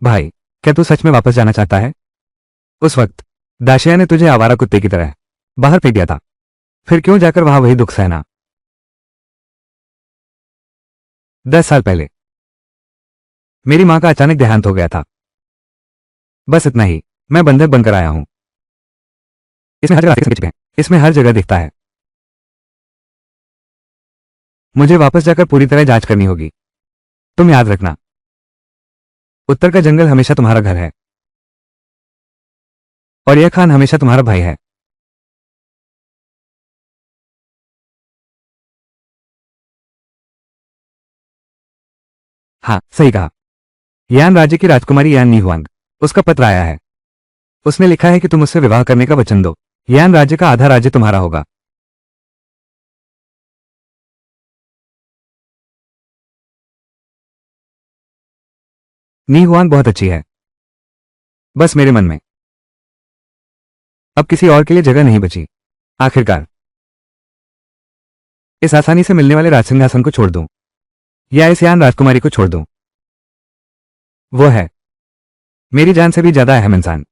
भाई, क्या तू सच में वापस जाना चाहता है? उस वक्त दाशिया ने तुझे आवारा कुत्ते की तरह बाहर फेंक दिया था, फिर क्यों जाकर वहां वही दुख सहना? 10 साल पहले मेरी मां का अचानक देहांत हो गया था। बस इतना ही। मैं बंधक बनकर आया हूं। इसमें हर जगह रास्ते हैं, इसमें हर जगह दिखता है। मुझे वापस जाकर पूरी तरह जांच करनी होगी। तुम याद रखना, उत्तर का जंगल हमेशा तुम्हारा घर है और यह खान हमेशा तुम्हारा भाई है। हाँ, सही कहा। यान राज्य की राजकुमारी यान नीहुआंग। उसका पत्र आया है। उसने लिखा है कि तुम उससे विवाह करने का वचन दो। यान राज्य का आधा राज्य तुम्हारा होगा। नीहुआंग बहुत अच्छी है, बस मेरे मन में अब किसी और के लिए जगह नहीं बची। आखिरकार इस आसानी से मिलने वाले राजसिंहासन को छोड़ दूं या इस यान राजकुमारी को छोड़ दूं? वो है मेरी जान से भी ज्यादा अहम इंसान।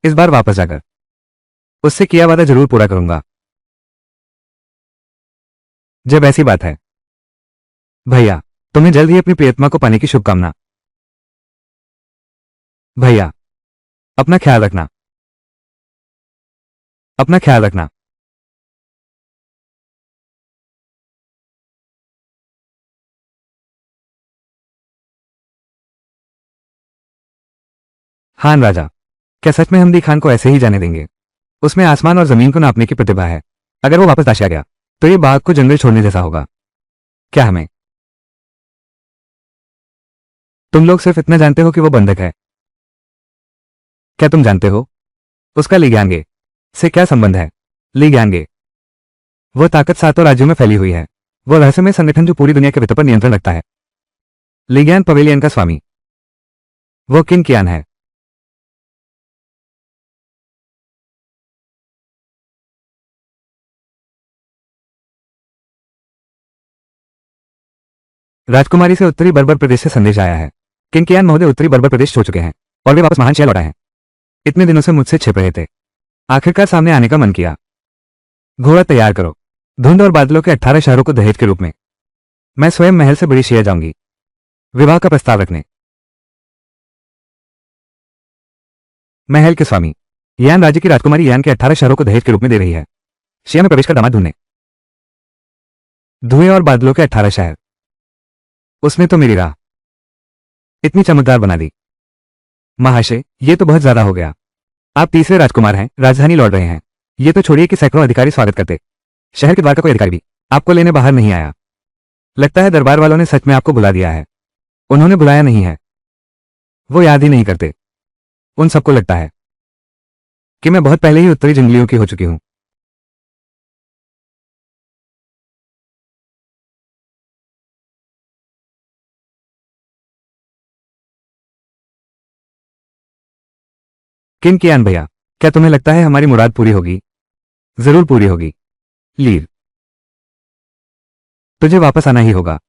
इस बार वापस जाकर उससे किया वादा जरूर पूरा करूंगा। जब ऐसी बात है भैया, तुम्हें जल्द ही अपनी प्रियतमा को पाने की शुभकामना। भैया, अपना ख्याल रखना। अपना ख्याल रखना। हान राजा, क्या सच में हम दी खान को ऐसे ही जाने देंगे? उसमें आसमान और जमीन को नापने की प्रतिभा है। अगर वो वापस दाशिया गया तो ये बाघ को जंगल छोड़ने जैसा होगा। क्या हमें तुम लोग सिर्फ इतना जानते हो कि वो बंधक है? क्या तुम जानते हो उसका लिग्यांगे से क्या संबंध है? लिग्यांगे वो ताकत सातों राज्यों में फैली हुई है। वो रहस्यमय संगठन जो पूरी दुनिया के वित्त पर नियंत्रण रखता है। लिग्यान पवेलियन का स्वामी। वो किन कियान है। राजकुमारी से उत्तरी बर्बर प्रदेश से संदेश आया है। किनकियान महोदय उत्तरी बर्बर प्रदेश छोड़ चुके हैं और वे वापस महान शहर लौटा है। इतने दिनों से मुझसे छिप रहे थे, आखिरकार सामने आने का मन किया। घोड़ा तैयार करो। धुंध और बादलों के 18 शहरों को दहेज के रूप में मैं स्वयं महल से बड़ी शिया जाऊंगी विवाह का प्रस्ताव रखने। महल के स्वामी, यान राज्य की राजकुमारी यान के 18 शहरों को दहेज के रूप में दे रही है। शिया में प्रवेश का दामाद ढूंढने। धुएं और बादलों के 18 शहर। उसने तो मेरी राह इतनी चमकदार बना दी। महाशय, ये तो बहुत ज्यादा हो गया। आप तीसरे राजकुमार हैं, राजधानी लौट रहे हैं। ये तो छोड़िए कि सैकड़ों अधिकारी स्वागत करते। शहर के द्वार का कोई अधिकारी भी आपको लेने बाहर नहीं आया। लगता है दरबार वालों ने सच में आपको बुला दिया है। उन्होंने बुलाया नहीं है, वो याद ही नहीं करते। उन सबको लगता है कि मैं बहुत पहले ही उत्तरी जंगलियों की हो चुकी हूं। किन कियान भैया, क्या तुम्हें लगता है हमारी मुराद पूरी होगी? जरूर पूरी होगी। लीर, तुझे वापस आना ही होगा।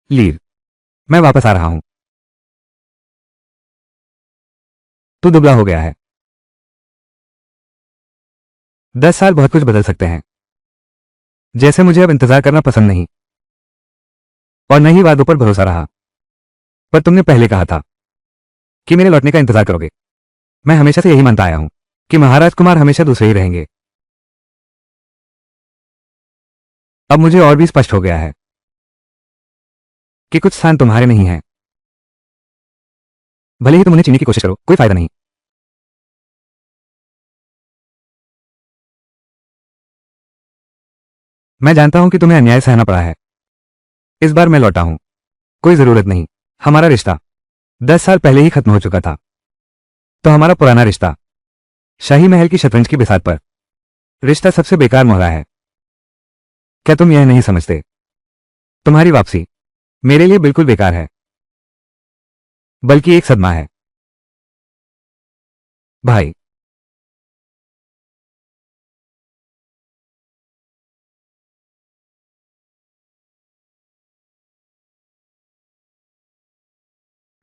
लीर, मैं वापस आ रहा हूं। तू दुबला हो गया है। 10 साल बहुत कुछ बदल सकते हैं। जैसे मुझे अब इंतजार करना पसंद नहीं और न ही वादों पर भरोसा रहा। पर तुमने पहले कहा था कि मेरे लौटने का इंतजार करोगे। मैं हमेशा से यही मानता आया हूं कि महाराज कुमार हमेशा दूसरे ही रहेंगे। अब मुझे और भी स्पष्ट हो गया है कि कुछ स्थान तुम्हारे नहीं हैं। भले ही तुम उन्हें चीनने की कोशिश करो, कोई फायदा नहीं। मैं जानता हूं कि तुम्हें अन्याय सहना पड़ा है। इस बार मैं लौटा हूं। कोई जरूरत नहीं। हमारा रिश्ता 10 साल पहले ही खत्म हो चुका था। तो हमारा पुराना रिश्ता शाही महल की शतरंज की बिसात पर रिश्ता सबसे बेकार मोहरा है। क्या तुम यह नहीं समझते? तुम्हारी वापसी मेरे लिए बिल्कुल बेकार है, बल्कि एक सदमा है। भाई,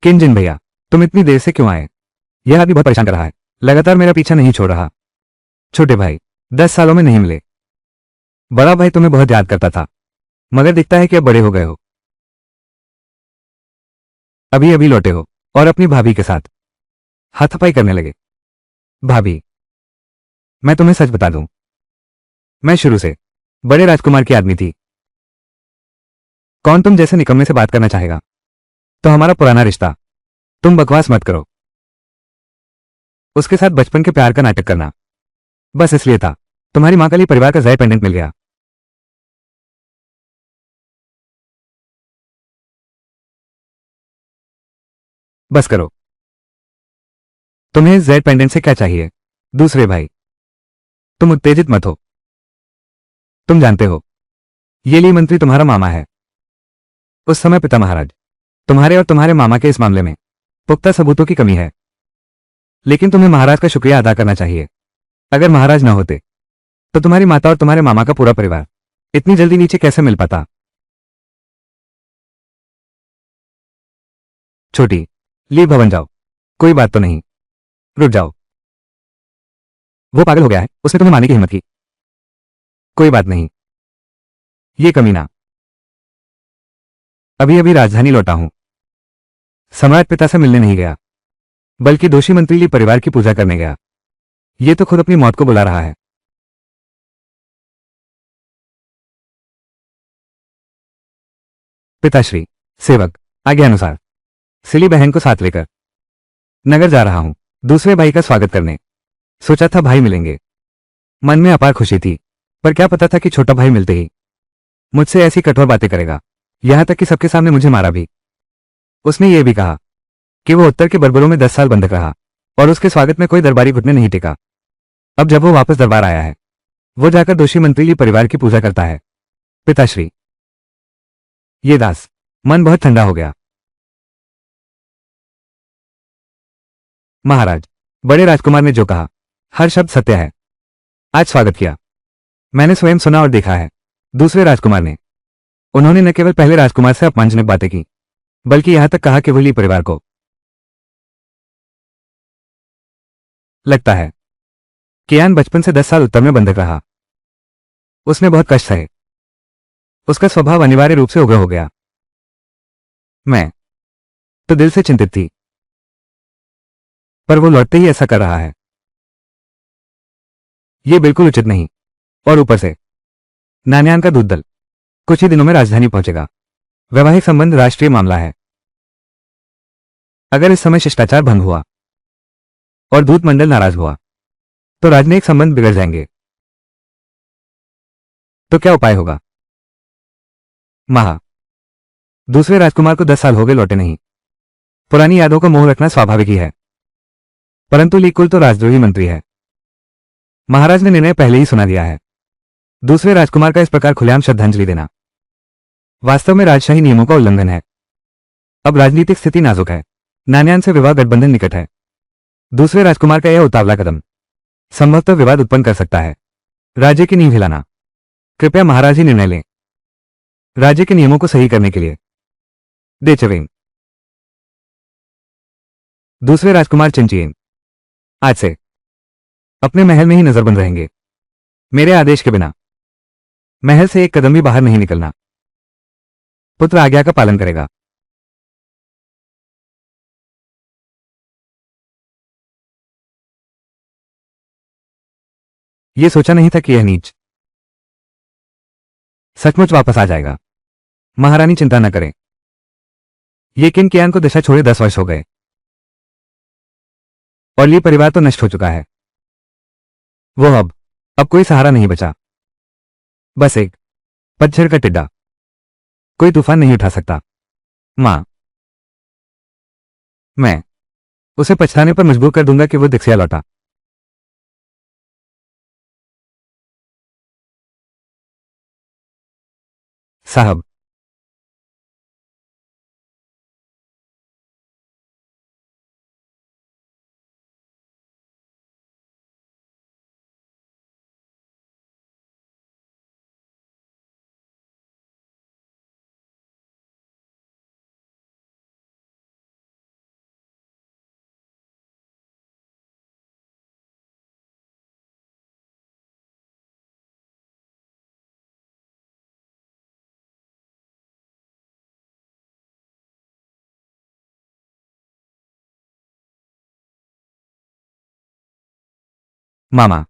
किंजन भैया, तुम इतनी देर से क्यों आए? यह आदमी बहुत परेशान कर रहा है। लगातार मेरा पीछा नहीं छोड़ रहा। छोटे भाई, 10 सालों में नहीं मिले। बड़ा भाई तुम्हें बहुत याद करता था, मगर दिखता है कि अब बड़े हो गए हो। अभी अभी लौटे हो और अपनी भाभी के साथ हाथापाई करने लगे। भाभी, मैं तुम्हें सच बता दूं, मैं शुरू से बड़े राजकुमार की आदमी थी। कौन तुम जैसे निकम्मे से बात करना चाहेगा? तो हमारा पुराना रिश्ता, तुम बकवास मत करो। उसके साथ बचपन के प्यार का नाटक करना बस इसलिए था तुम्हारी मां का लिए परिवार का जय पेंडेंट मिल गया। बस करो। तुम्हें इस जेड पेंडेंट से क्या चाहिए? दूसरे भाई, तुम उत्तेजित मत हो। तुम जानते हो, ये ली मंत्री तुम्हारा मामा है। उस समय पिता महाराज, तुम्हारे और तुम्हारे मामा के इस मामले में पुख्ता सबूतों की कमी है। लेकिन तुम्हें महाराज का शुक्रिया अदा करना चाहिए। अगर महाराज न होते तो तुम्हारी माता और तुम्हारे मामा का पूरा परिवार इतनी जल्दी नीचे कैसे मिल पाता? छोटी, ली भवन जाओ। कोई बात तो नहीं। रुक जाओ। वो पागल हो गया है, उसने तुम्हें मारने की हिम्मत की। कोई बात नहीं। ये कमीना अभी अभी राजधानी लौटा हूं। सम्राट पिता से मिलने नहीं गया, बल्कि दोषी मंत्री ली परिवार की पूजा करने गया। ये तो खुद अपनी मौत को बुला रहा है। पिताश्री, सेवक, आज्ञा अनुसार सिली बहन को साथ लेकर नगर जा रहा हूं, दूसरे भाई का स्वागत करने। सोचा था भाई मिलेंगे। मन में अपार खुशी थी, पर क्या पता था कि छोटा भाई मिलते ही मुझसे ऐसी कठोर बातें करेगा। यहां तक कि सबके सामने मुझे मारा भी। उसने ये भी कहा कि वो उत्तर के बरबरों में 10 साल बंधक रहा और उसके स्वागत में कोई दरबारी घुटने नहीं टेका। अब जब वो वापस दरबार आया है, वो जाकर दोषी मंत्री ली परिवार की पूजा करता है। पिताश्री, ये दास, मन बहुत ठंडा हो गया। महाराज, बड़े राजकुमार ने जो कहा हर शब्द सत्य है। आज स्वागत किया, मैंने स्वयं सुना और देखा है। दूसरे राजकुमार ने, उन्होंने न केवल पहले राजकुमार से अपमानजनक बातें की, बल्कि यहां तक कहा कि वो ली परिवार को लगता है कियान बचपन से 10 साल उत्तर में बंधक रहा। उसने बहुत कष्ट सहे। उसका स्वभाव अनिवार्य रूप से उग्र हो गया। मैं तो दिल से चिंतित थी, पर वो लौटते ही ऐसा कर रहा है। ये बिल्कुल उचित नहीं। और ऊपर से नान्यान का दूत दल कुछ ही दिनों में राजधानी पहुंचेगा। वैवाहिक संबंध राष्ट्रीय मामला है। अगर इस समय शिष्टाचार भंग हुआ और दूत मंडल नाराज हुआ तो राजनयिक संबंध बिगड़ जाएंगे। तो क्या उपाय होगा? महा, दूसरे राजकुमार को 10 साल हो गए लौटे नहीं। पुरानी यादों का मोह रखना स्वाभाविक ही है, परंतु लीकुल तो राजद्रोही मंत्री है। महाराज ने निर्णय पहले ही सुना दिया है। दूसरे राजकुमार का इस प्रकार खुलेआम श्रद्धांजलि देना वास्तव में राजशाही नियमों का उल्लंघन है। अब राजनीतिक स्थिति नाजुक है। नान्यान से विवाह गठबंधन निकट है। दूसरे राजकुमार का यह उतावला कदम संभवतः विवाद उत्पन्न कर सकता है। राज्य की नींव हिलाना, कृपया महाराज ही निर्णय लें। राज्य के नियमों को सही करने के लिए देचवेन। दूसरे राजकुमार चिंचियन आज से अपने महल में ही नजरबंद रहेंगे। मेरे आदेश के बिना महल से एक कदम भी बाहर नहीं निकलना। पुत्र आज्ञा का पालन करेगा। यह सोचा नहीं था कि यह नीच सचमुच वापस आ जाएगा। महारानी चिंता न करें। ये किन कियान को दिशा छोड़े 10 वर्ष हो गए और ली परिवार तो नष्ट हो चुका है। वो अब कोई सहारा नहीं बचा। बस एक पतझड़ का टिड्डा। कोई तूफान नहीं उठा सकता। मां, मैं उसे पछताने पर मजबूर कर दूंगा कि वो दिक्सिया लौटा। साहब, मामा,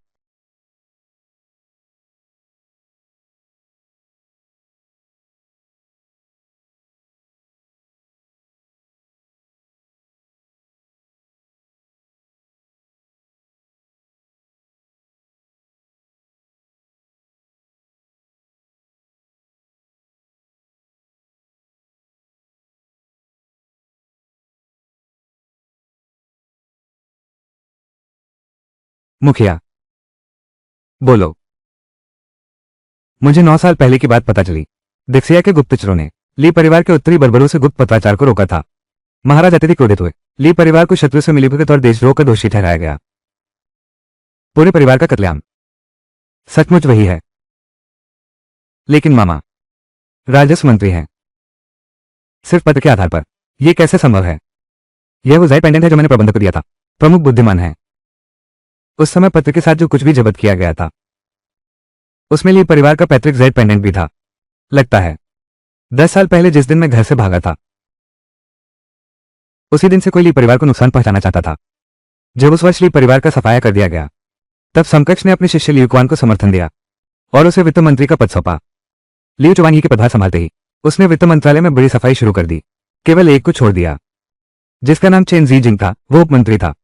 मुखिया, बोलो। मुझे 9 साल पहले की बात पता चली। दिक्सिया के गुप्तचरों ने ली परिवार के उत्तरी बर्बरों से गुप्त पत्राचार को रोका था। महाराज अत्यधिक क्रोधित हुए। ली परिवार को शत्रु से मिलीभगत और देशद्रोह का दोषी ठहराया गया। पूरे परिवार का कत्लेआम सचमुच वही है। लेकिन मामा, राजस्व मंत्री हैं। सिर्फ पत्र के आधार पर यह कैसे संभव है? यह वो ज़ाइड पेंडेंट है जो मैंने प्रबंधक को दिया था। प्रमुख बुद्धिमान है। उस समय पत्र के साथ जो कुछ भी जब्त किया गया था उसमें ली परिवार का पैतृक ज़ाइड पेंडेंट भी था। लगता है 10 साल पहले जिस दिन मैं घर से भागा था उसी दिन से कोई ली परिवार को नुकसान पहुंचाना चाहता था। जब उस वर्ष ली परिवार का सफाया कर दिया गया तब समकक्ष ने अपने शिष्य लियुक्वान को समर्थन दिया और उसे वित्त मंत्री का पद सौंपा। लियू चुवांगी के पदभार संभालते ही उसने वित्त मंत्रालय में बड़ी सफाई शुरू कर दी। केवल एक को छोड़ दिया जिसका नाम चेन जी जिंग था। वो उपमंत्री था।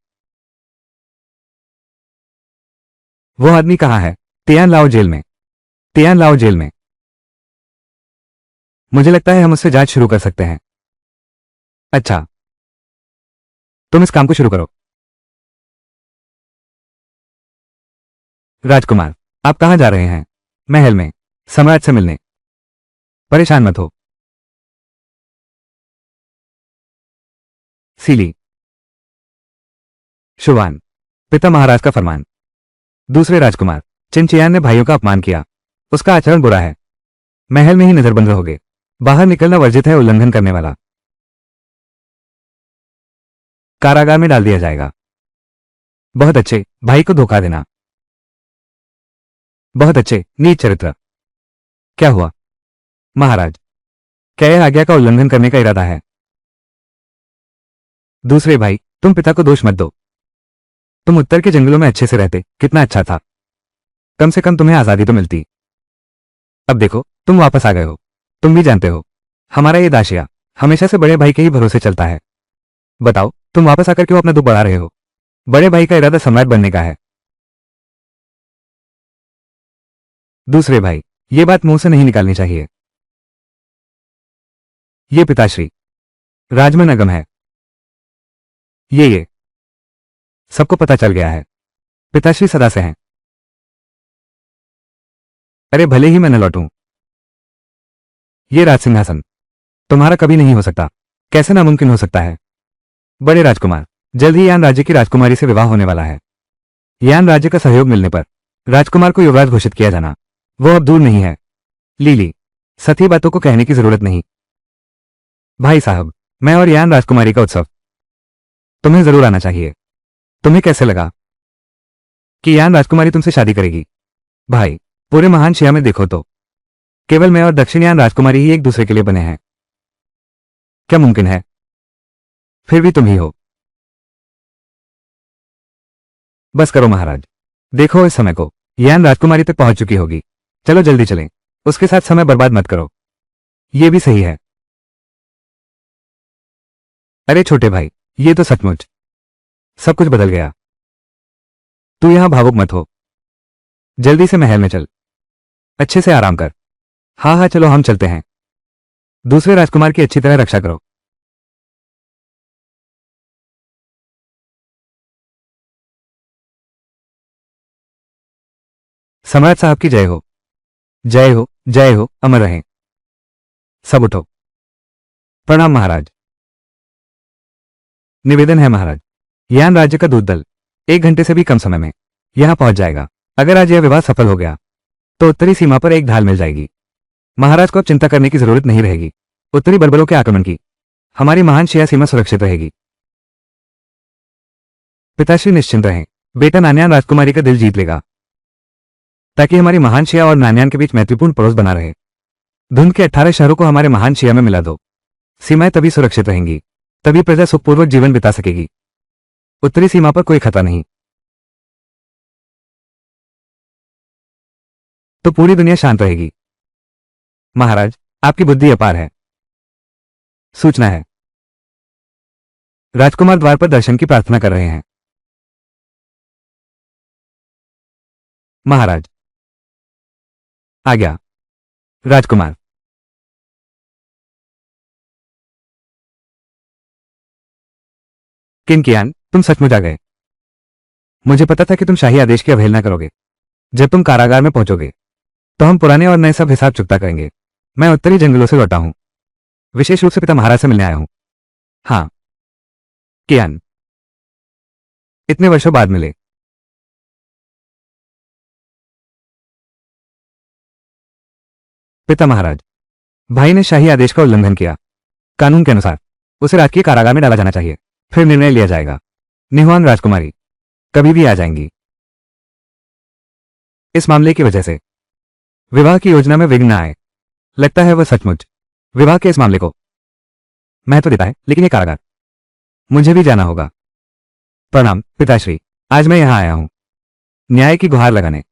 वो आदमी कहाँ है? तियान लाओ जेल में। तियान लाओ जेल में। मुझे लगता है हम उससे जांच शुरू कर सकते हैं। अच्छा, तुम इस काम को शुरू करो। राजकुमार, आप कहां जा रहे हैं? महल में सम्राट से मिलने। परेशान मत हो। सीली, शुवान, पिता महाराज का फरमान। दूसरे राजकुमार, चिनचियान ने भाइयों का अपमान किया। उसका आचरण बुरा है। महल में ही नजरबंद रहोगे। बाहर निकलना वर्जित है। उल्लंघन करने वाला कारागार में डाल दिया जाएगा। बहुत अच्छे, भाई को धोखा देना। बहुत अच्छे, नीच चरित्र। क्या हुआ महाराज? क्या यह आज्ञा का उल्लंघन करने का इरादा है? दूसरे भाई, तुम पिता को दोष मत दो। तुम उत्तर के जंगलों में अच्छे से रहते, कितना अच्छा था। कम से कम तुम्हें आजादी तो मिलती। अब देखो, तुम वापस आ गए हो। तुम भी जानते हो हमारा ये दाशिया हमेशा से बड़े भाई के ही भरोसे चलता है। बताओ, तुम वापस आकर क्यों अपना दुख बढ़ा रहे हो? बड़े भाई का इरादा सम्राट बनने का है। दूसरे भाई, ये बात मुंह से नहीं निकालनी चाहिए। ये पिताश्री राजमन अगम है। ये सबको पता चल गया है। पिताश्री सदा से हैं। अरे भले ही मैं न लौटूं, ये राजसिंहासन तुम्हारा कभी नहीं हो सकता। कैसे नामुमकिन हो सकता है? बड़े राजकुमार, जल्द ही यान राज्य की राजकुमारी से विवाह होने वाला है। यान राज्य का सहयोग मिलने पर राजकुमार को युवराज घोषित किया जाना वो अब दूर नहीं है। लीली, सती बातों को कहने की जरूरत नहीं। भाई साहब, मैं और यान राजकुमारी का उत्सव, तुम्हें जरूर आना चाहिए। तुम्हें कैसे लगा कि यान राजकुमारी तुमसे शादी करेगी? भाई, पूरे महान शिया में देखो तो केवल मैं और दक्षिणयान राजकुमारी ही एक दूसरे के लिए बने हैं। क्या मुमकिन है? फिर भी तुम ही हो। बस करो महाराज। देखो इस समय को यान राजकुमारी तक पहुंच चुकी होगी। चलो जल्दी चलें। उसके साथ समय बर्बाद मत करो। ये भी सही है। अरे छोटे भाई, ये तो सचमुच सब कुछ बदल गया। तू यहां भावुक मत हो। जल्दी से महल में चल। अच्छे से आराम कर। हाँ हाँ, चलो हम चलते हैं। दूसरे राजकुमार की अच्छी तरह रक्षा करो। सम्राट साहब की जय हो। जय हो, जय हो, अमर रहें। सब उठो। प्रणाम महाराज। निवेदन है महाराज, यान राज्य का दूत दल 1 घंटे से भी कम समय में यहां पहुंच जाएगा। अगर आज यह विवाह सफल हो गया तो उत्तरी सीमा पर एक ढाल मिल जाएगी। महाराज को अब चिंता करने की जरूरत नहीं रहेगी। उत्तरी बर्बरों के आक्रमण की हमारी महान शिया सीमा सुरक्षित रहेगी। पिताश्री निश्चिंत रहें, बेटा नान्यान राजकुमारी का दिल जीत लेगा, ताकि हमारी महान शिया और नान्यान के बीच मैत्रीपूर्ण पड़ोस बना रहे। धुंध के 18 शहरों को हमारे महान शिया में मिला दो। सीमाएं तभी सुरक्षित रहेंगी, तभी प्रजा सुखपूर्वक जीवन बिता सकेगी। उत्तरी सीमा पर कोई खतरा नहीं तो पूरी दुनिया शांत रहेगी। महाराज, आपकी बुद्धि अपार है। सूचना है, राजकुमार द्वार पर दर्शन की प्रार्थना कर रहे हैं। महाराज, आज्ञा। राजकुमार, किनकियान, तुम सचमुच आ गए। मुझे पता था कि तुम शाही आदेश की अवहेलना करोगे। जब तुम कारागार में पहुंचोगे तो हम पुराने और नए सब हिसाब चुकता करेंगे। मैं उत्तरी जंगलों से लौटा हूं, विशेष रूप से पिता महाराज से मिलने आया हूं। हाँ, कियान, इतने वर्षों बाद मिले। पिता महाराज, भाई ने शाही आदेश का उल्लंघन किया। कानून के अनुसार उसे राजकीय कारागार में डाला जाना चाहिए, फिर निर्णय लिया जाएगा। निहुआन राजकुमारी कभी भी आ जाएंगी। इस मामले की वजह से विवाह की योजना में विघ्न आए। लगता है वह सचमुच विवाह के इस मामले को महत्व देता है, लेकिन यह कारागार मुझे भी जाना होगा। प्रणाम पिताश्री, आज मैं यहां आया हूं न्याय की गुहार लगाने।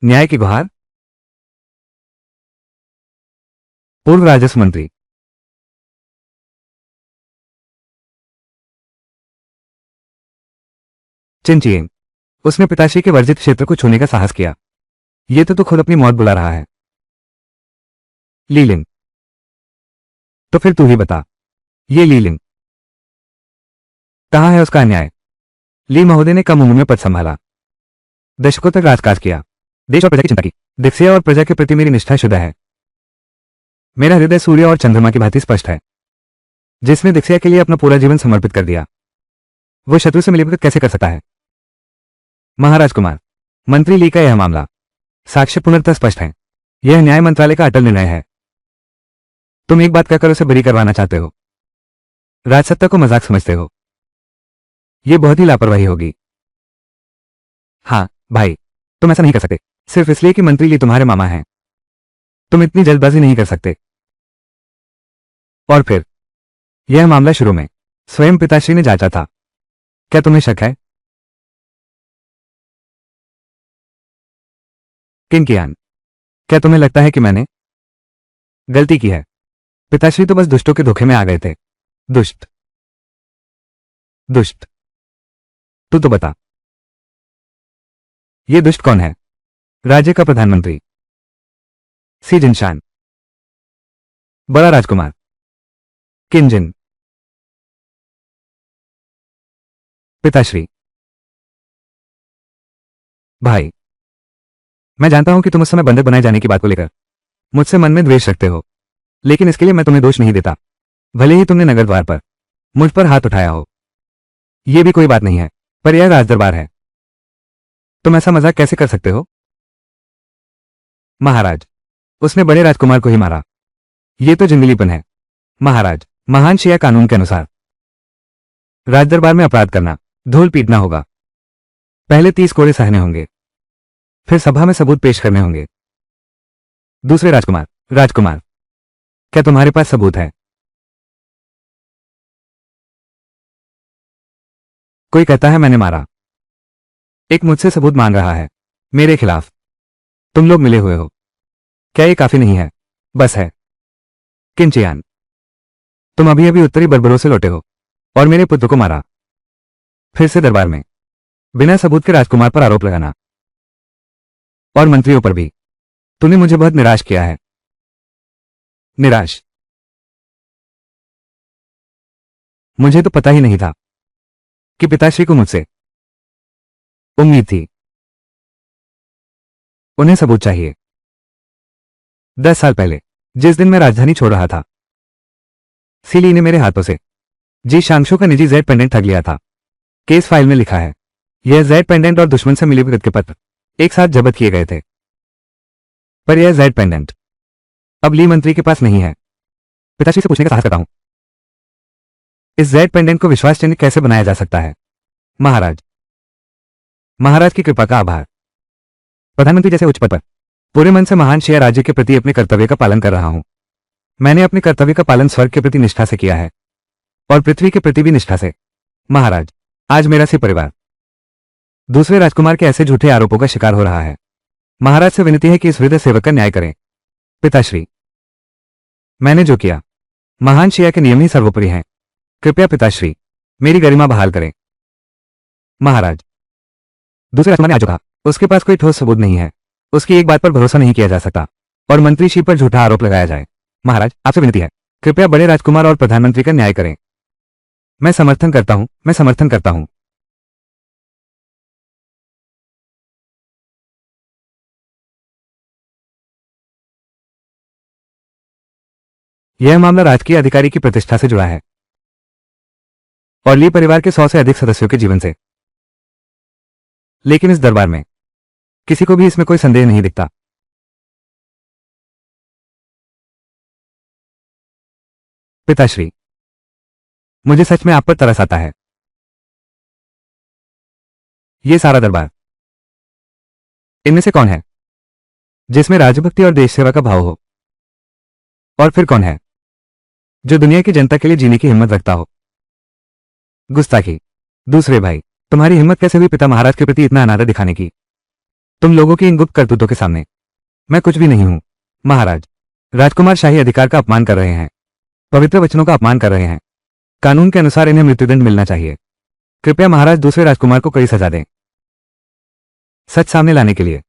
न्याय की गुहार? पूर्व राजस्व मंत्री चिनचिएंग, उसने पिताश्री के वर्जित क्षेत्र को छूने का साहस किया। ये तो तू खुद अपनी मौत बुला रहा है। लीलिंग, तो फिर तू ही बता, ये लीलिंग कहां है उसका अन्याय? ली महोदय ने कम उम्र में पद संभाला, दशकों तक राजकाज किया, देश और प्रजा की चिंता की। दिक्सिया और प्रजा के प्रति मेरी निष्ठा शुद्ध है। मेरा हृदय सूर्य और चंद्रमा की भांति स्पष्ट है। जिसने दिक्सिया के लिए अपना पूरा जीवन समर्पित कर दिया, वो शत्रु से मिलीभगत कैसे कर सकता है? महाराज कुमार, मंत्री ली का यह मामला साक्ष्य पूर्णतः स्पष्ट है। यह न्याय मंत्रालय का अटल निर्णय है। तुम एक बात कहकर उसे बरी करवाना चाहते हो, राजसत्ता को मजाक समझते हो। यह बहुत ही लापरवाही होगी। हाँ भाई, तुम ऐसा नहीं कर सकते, सिर्फ इसलिए कि मंत्री ली तुम्हारे मामा हैं। तुम इतनी जल्दबाजी नहीं कर सकते। और फिर यह मामला शुरू में स्वयं पिताश्री ने जांचा था। क्या तुम्हें शक है? किनकियान, क्या तुम्हें लगता है कि मैंने गलती की है? पिताश्री तो बस दुष्टों के धोखे में आ गए थे। दुष्ट? दुष्ट? तू तो बता, ये दुष्ट कौन है? राज्य का प्रधानमंत्री सी जिनशान, बड़ा राजकुमार किंजिन। पिताश्री, भाई, मैं जानता हूं कि तुम उस समय बंधक बनाए जाने की बात को लेकर मुझसे मन में द्वेष रखते हो, लेकिन इसके लिए मैं तुम्हें दोष नहीं देता। भले ही तुमने नगर द्वार पर मुझ पर हाथ उठाया हो, यह भी कोई बात नहीं है, पर यह राजदरबार है। तुम ऐसा मजाक कैसे कर सकते हो? महाराज, उसने बड़े राजकुमार को ही मारा। यह तो जंगलीपन है। महाराज, महान शिया कानून के अनुसार राजदरबार में अपराध करना, धूल पीटना होगा। पहले 30 कोड़े सहने होंगे, फिर सभा में सबूत पेश करने होंगे। दूसरे राजकुमार, राजकुमार, क्या तुम्हारे पास सबूत है? कोई कहता है मैंने मारा, एक मुझसे सबूत मांग रहा है मेरे खिलाफ। तुम लोग मिले हुए हो, क्या ये काफी नहीं है? बस है। किंचियान, तुम अभी अभी उत्तरी बर्बरों से लौटे हो और मेरे पुत्र को मारा, फिर से दरबार में बिना सबूत के राजकुमार पर आरोप लगाना, और मंत्रियों पर भी। तूने मुझे बहुत निराश किया है। निराश। मुझे तो पता ही नहीं था कि पिताश्री को मुझसे उम्मीद थी। उन्हें सबूत चाहिए। 10 साल पहले जिस दिन मैं राजधानी छोड़ रहा था, सीली ने मेरे हाथों से जी शांगशो का निजी जेड पेंडेंट ठग लिया था। केस फाइल में लिखा है, यह जेड पेंडेंट और दुश्मन से मिले भगत के पत्र एक साथ जब्त किए गए थे। पर यह जेड पेंडेंट अब ली मंत्री के पास नहीं है। पिताश्री से पूछने का साहस करता हूं, इस जेड पेंडेंट को विश्वास चिन्ह कैसे बनाया जा सकता है? महाराज, महाराज की कृपा का आभार। प्रधानमंत्री जैसे उच्च पद पर पूरे मन से महान शेयर राज्य के प्रति अपने कर्तव्य का पालन कर रहा हूं। मैंने अपने कर्तव्य का पालन स्वर्ग के प्रति निष्ठा से किया है और पृथ्वी के प्रति भी निष्ठा से। महाराज, आज मेरा सी परिवार दूसरे राजकुमार के ऐसे झूठे आरोपों का शिकार हो रहा है। महाराज से विनती है कि इस वृद्ध सेवक का न्याय करें। पिताश्री, मैंने जो किया, महान शिया के नियम ही सर्वोपरि हैं। कृपया पिताश्री मेरी गरिमा बहाल करें। महाराज, दूसरे राजकुमार ने आज जो कहा, उसके पास कोई ठोस सबूत नहीं है। उसकी एक बात पर भरोसा नहीं किया जा सकता और मंत्री श्री पर झूठा आरोप लगाया जाए। महाराज, आपसे विनती है, कृपया बड़े राजकुमार और प्रधानमंत्री का न्याय करें। मैं समर्थन करता हूं, मैं समर्थन करता हूं। यह मामला राजकीय अधिकारी की प्रतिष्ठा से जुड़ा है और ली परिवार के 100 से अधिक सदस्यों के जीवन से। लेकिन इस दरबार में किसी को भी इसमें कोई संदेह नहीं दिखता। पिताश्री, मुझे सच में आप पर तरस आता है। ये सारा दरबार, इनमें से कौन है जिसमें राजभक्ति और देश सेवा का भाव हो? और फिर कौन है जो दुनिया की जनता के लिए जीने की हिम्मत रखता हो? गुस्ताखी। दूसरे भाई, तुम्हारी हिम्मत कैसे हुई पिता महाराज के प्रति इतना अनादर दिखाने की? तुम लोगों की इन गुप्त करतूतों के सामने मैं कुछ भी नहीं हूं। महाराज, राजकुमार शाही अधिकार का अपमान कर रहे हैं, पवित्र वचनों का अपमान कर रहे हैं। कानून के अनुसार इन्हें मृत्युदंड मिलना चाहिए। कृपया महाराज दूसरे राजकुमार को कड़ी सजा दें। सच सामने लाने के लिए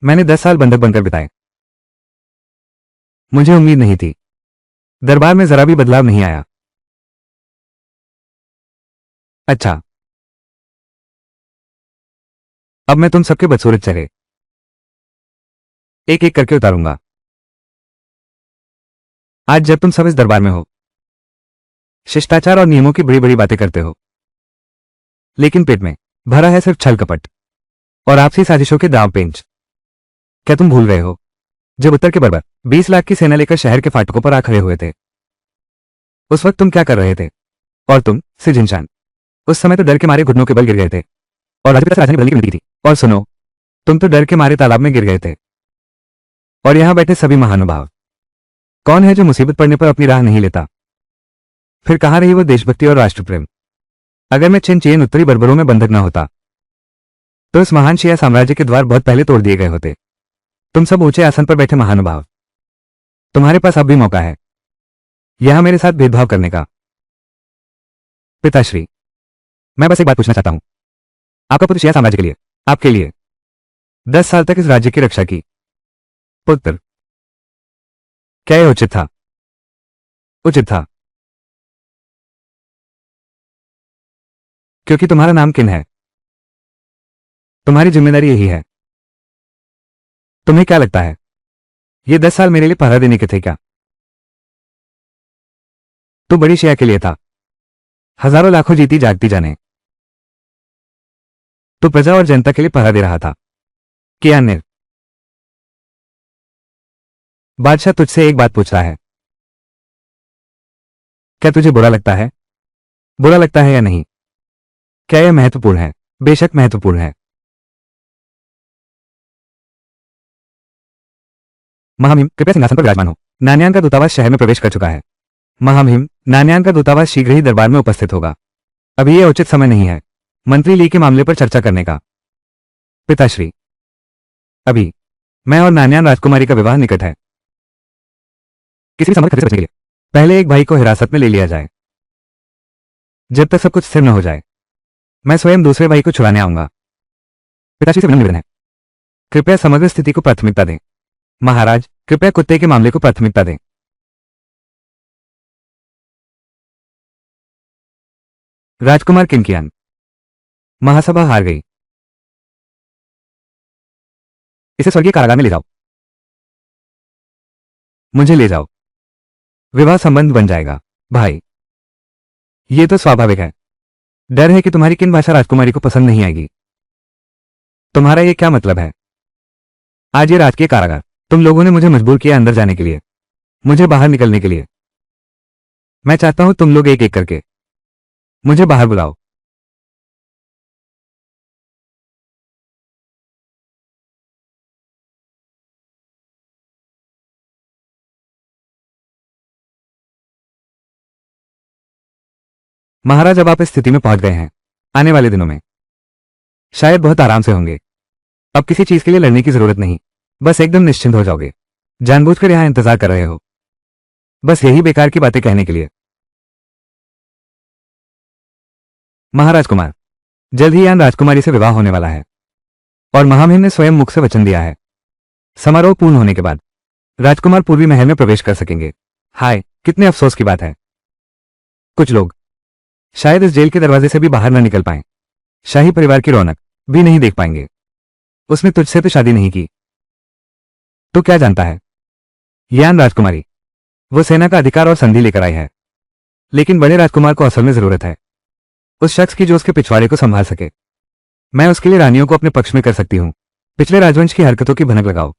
मैंने 10 साल बंधक बनकर बिताए। मुझे उम्मीद नहीं थी। दरबार में जरा भी बदलाव नहीं आया। अच्छा, अब मैं तुम सबके बदसूरत चेहरे एक एक करके उतारूंगा। आज जब तुम सब इस दरबार में हो, शिष्टाचार और नियमों की बड़ी बड़ी बातें करते हो, लेकिन पेट में भरा है सिर्फ छल कपट और आपसी साजिशों के दांव पेंच। क्या तुम भूल गए हो जब उत्तर के बर्बर 20 लाख की सेना लेकर शहर के फाटकों पर आ खड़े हुए थे? उस वक्त तुम क्या कर रहे थे? और तुम सिजिनशान, उस समय तो डर के मारे घुटनों के बल गिर गए थे और राजपिता से राजधानी बदलने की विनती की थी। और सुनो, तुम तो डर के मारे तालाब में गिर गए थे। और यहां बैठे सभी महानुभाव, कौन है जो मुसीबत पड़ने पर अपनी राह नहीं लेता? फिर कहां रही वो देशभक्ति और राष्ट्रप्रेम? अगर मैं चिन उत्तरी बर्बरों में बंधक न होता तो इस महान शिया साम्राज्य के द्वार बहुत पहले तोड़ दिए गए होते। तुम सब ऊंचे आसन पर बैठे महानुभाव, तुम्हारे पास अब भी मौका है यहां मेरे साथ भेदभाव करने का। पिताश्री, मैं बस एक बात पूछना चाहता हूं। आपका पुत्र शिया साम्राज्य के लिए, आपके लिए 10 साल तक इस राज्य की रक्षा की। पुत्र, क्या यह उचित था? उचित था क्योंकि तुम्हारा नाम किन है। तुम्हारी जिम्मेदारी यही है। तुम्हें क्या लगता है ये 10 साल मेरे लिए पहरा देने के थे क्या? तू बड़ी शिया के लिए था, हजारों लाखों जीती जागती जाने। तू प्रजा और जनता के लिए पहरा दे रहा था। क्या अन्य बादशाह तुझसे एक बात पूछता है, क्या तुझे बुरा लगता है? बुरा लगता है या नहीं? क्या यह महत्वपूर्ण है? बेशक महत्वपूर्ण है। महामहिम, कृपया सिंहासन पर विराजमान हो। नान्यान का दूतावास शहर में प्रवेश कर चुका है। महामहिम, नान्यान का दूतावास शीघ्र ही दरबार में उपस्थित होगा। अभी यह उचित समय नहीं है मंत्री ली के मामले पर चर्चा करने का। पिताश्री, अभी मैं और नान्यान राजकुमारी का विवाह निकट है। किसी भी संबंध खतरे से बचने के लिए पहले एक भाई को हिरासत में ले लिया जाए। जब तक सब कुछ स्थिर न हो जाए, मैं स्वयं दूसरे भाई को छुड़ाने आऊंगा। पिताश्री से विनम्र निवेदन है, कृपया समग्र स्थिति को प्राथमिकता दें। महाराज, कृपया कुत्ते के मामले को प्राथमिकता दें। राजकुमार किनकियान। महासभा हार गई। इसे स्वर्गीय कारागार में ले जाओ। मुझे ले जाओ। विवाह संबंध बन जाएगा। भाई, ये तो स्वाभाविक है। डर है कि तुम्हारी किन भाषा राजकुमारी को पसंद नहीं आएगी। तुम्हारा ये क्या मतलब है? आज ये राजकीय कारागार, तुम लोगों ने मुझे मजबूर किया अंदर जाने के लिए, मुझे बाहर निकलने के लिए। मैं चाहता हूं तुम लोग एक एक करके मुझे बाहर बुलाओ। महाराज, अब आप इस स्थिति में पहुंच गए हैं। आने वाले दिनों में शायद बहुत आराम से होंगे। अब किसी चीज के लिए लड़ने की जरूरत नहीं। बस एकदम निश्चिंत हो जाओगे। जानबूझकर यहां इंतजार कर रहे हो, बस यही बेकार की बातें कहने के लिए। महाराज कुमार, जल्द ही यान राजकुमारी से विवाह होने वाला है और महामहिम ने स्वयं मुख से वचन दिया है। समारोह पूर्ण होने के बाद राजकुमार पूर्वी महल में प्रवेश कर सकेंगे। हाय, कितने अफसोस की बात है। कुछ लोग शायद इस जेल के दरवाजे से भी बाहर न निकल पाएं। शाही परिवार की रौनक भी नहीं देख पाएंगे। उसने तुझसे तो शादी नहीं की, तो क्या जानता है? यान राजकुमारी, वो सेना का अधिकार और संधि लेकर आई है, लेकिन बड़े राजकुमार को असल में जरूरत है उस शख्स की जो उसके पिछवाड़े को संभाल सके। मैं उसके लिए रानियों को अपने पक्ष में कर सकती हूं। पिछले राजवंश की हरकतों की भनक लगाओ।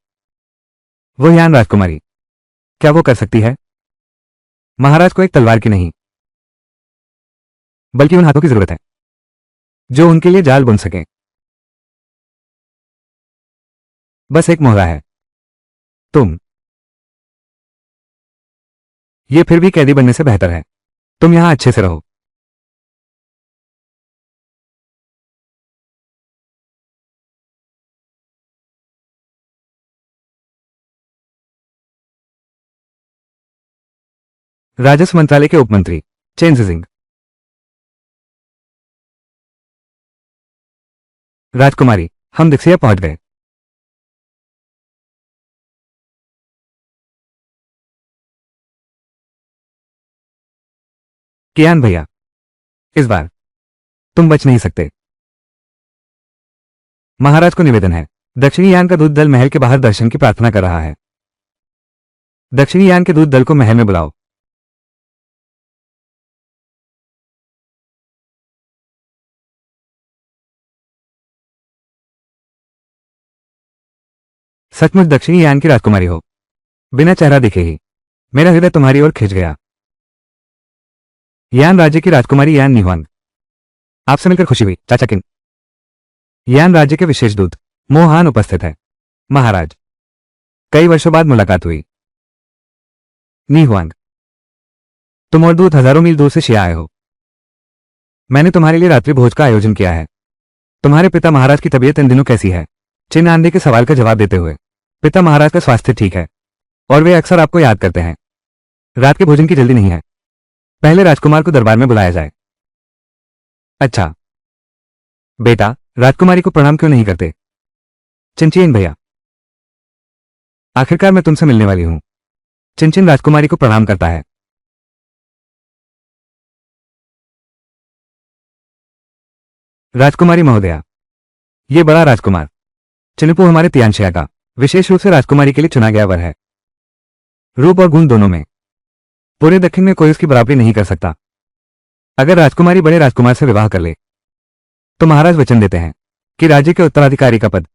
वो यान राजकुमारी, क्या वो कर सकती है? महाराज को एक तलवार की नहीं, बल्कि उन हाथों की जरूरत है जो उनके लिए जाल बुन सकें। बस एक मोहरा है। तुम। ये फिर भी कैदी बनने से बेहतर है। तुम यहां अच्छे से रहो। राजस्व मंत्रालय के उपमंत्री चेन जिजिंग। राजकुमारी, हम दिक्सिया पहुंच गए। कियान भैया, इस बार तुम बच नहीं सकते। महाराज को निवेदन है। दक्षिणी यान का दूत दल महल के बाहर दर्शन की प्रार्थना कर रहा है। दक्षिणी यान के दूत दल को महल में बुलाओ। सचमुच दक्षिणी यान की राजकुमारी हो। बिना चेहरा दिखे ही मेरा हृदय तुम्हारी ओर खिंच गया। यान राज्य की राजकुमारी यान निहुआंग, आपसे मिलकर खुशी हुई चाचा किन। यान राज्य के विशेष दूत मोहान उपस्थित है। महाराज, कई वर्षों बाद मुलाकात हुई। निहुआंग, तुम और दूत हजारों मील दूर से शिया आए हो। मैंने तुम्हारे लिए रात्रि भोज का आयोजन किया है। तुम्हारे पिता महाराज की तबीयत इन दिनों कैसी है? चिन आंधे के सवाल का जवाब देते हुए, पिता महाराज का स्वास्थ्य ठीक है और वे अक्सर आपको याद करते हैं। रात के भोजन की जल्दी नहीं है। पहले राजकुमार को दरबार में बुलाया जाए। अच्छा बेटा, राजकुमारी को प्रणाम क्यों नहीं करते? चिंचिन भैया, आखिरकार मैं तुमसे मिलने वाली हूं। चिंचिन राजकुमारी को प्रणाम करता है। राजकुमारी महोदया, ये बड़ा राजकुमार चिनपू हमारे तियांशिया का विशेष रूप से राजकुमारी के लिए चुना गया वर है। रूप और गुण दोनों में पूरे दक्षिण में कोई उसकी बराबरी नहीं कर सकता। अगर राजकुमारी बड़े राजकुमार से विवाह कर ले तो महाराज वचन देते हैं कि राज्य के उत्तराधिकारी का पद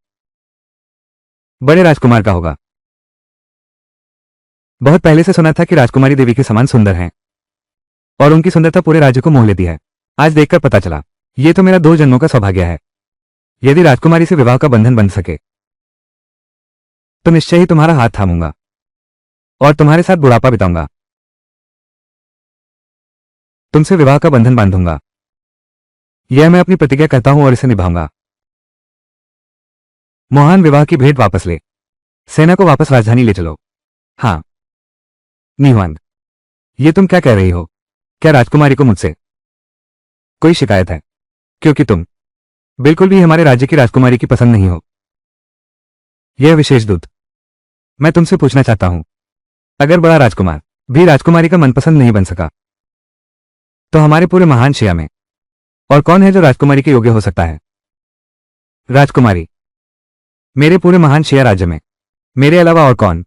बड़े राजकुमार का होगा। बहुत पहले से सुना था कि राजकुमारी देवी के समान सुंदर हैं और उनकी सुंदरता पूरे राज्य को मोह लेती है। आज देखकर पता चला, ये तो मेरा 2 जन्मों का सौभाग्य है। यदि राजकुमारी से विवाह का बंधन बन सके तो निश्चय ही तुम्हारा हाथ थामूंगा और तुम्हारे साथ बुढ़ापा बिताऊंगा। तुमसे विवाह का बंधन बांधूंगा। यह मैं अपनी प्रतिज्ञा करता हूं और इसे निभाऊंगा। मोहन, विवाह की भेंट वापस ले। सेना को वापस राजधानी ले चलो। हाँ। निहुआंग, ये तुम क्या कह रही हो? क्या राजकुमारी को मुझसे कोई शिकायत है? क्योंकि तुम बिल्कुल भी हमारे राज्य की राजकुमारी की पसंद नहीं हो। यह विशेष दूत मैं तुमसे पूछना चाहता हूं, अगर बड़ा राजकुमार भी राजकुमारी का मनपसंद नहीं बन सका, तो हमारे पूरे महान शिया में और कौन है जो राजकुमारी के योग्य हो सकता है? राजकुमारी, मेरे पूरे महान शिया राज्य में मेरे अलावा और कौन?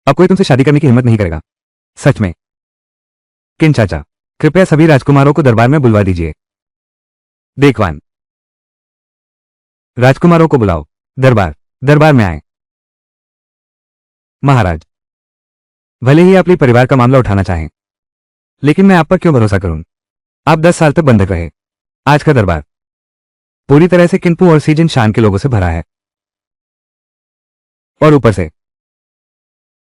अब कोई तुमसे शादी करने की हिम्मत नहीं करेगा। सच में? किन चाचा, कृपया सभी राजकुमारों को दरबार में बुलवा दीजिए। देखवान, राजकुमारों को बुलाओ। दरबार दरबार में आए। महाराज, भले ही आप अपने परिवार का मामला उठाना चाहें, लेकिन मैं आप पर क्यों भरोसा करूं? आप 10 साल तक बंधक रहे। आज का दरबार पूरी तरह से किनपू और सीजन शान के लोगों से भरा है, और ऊपर से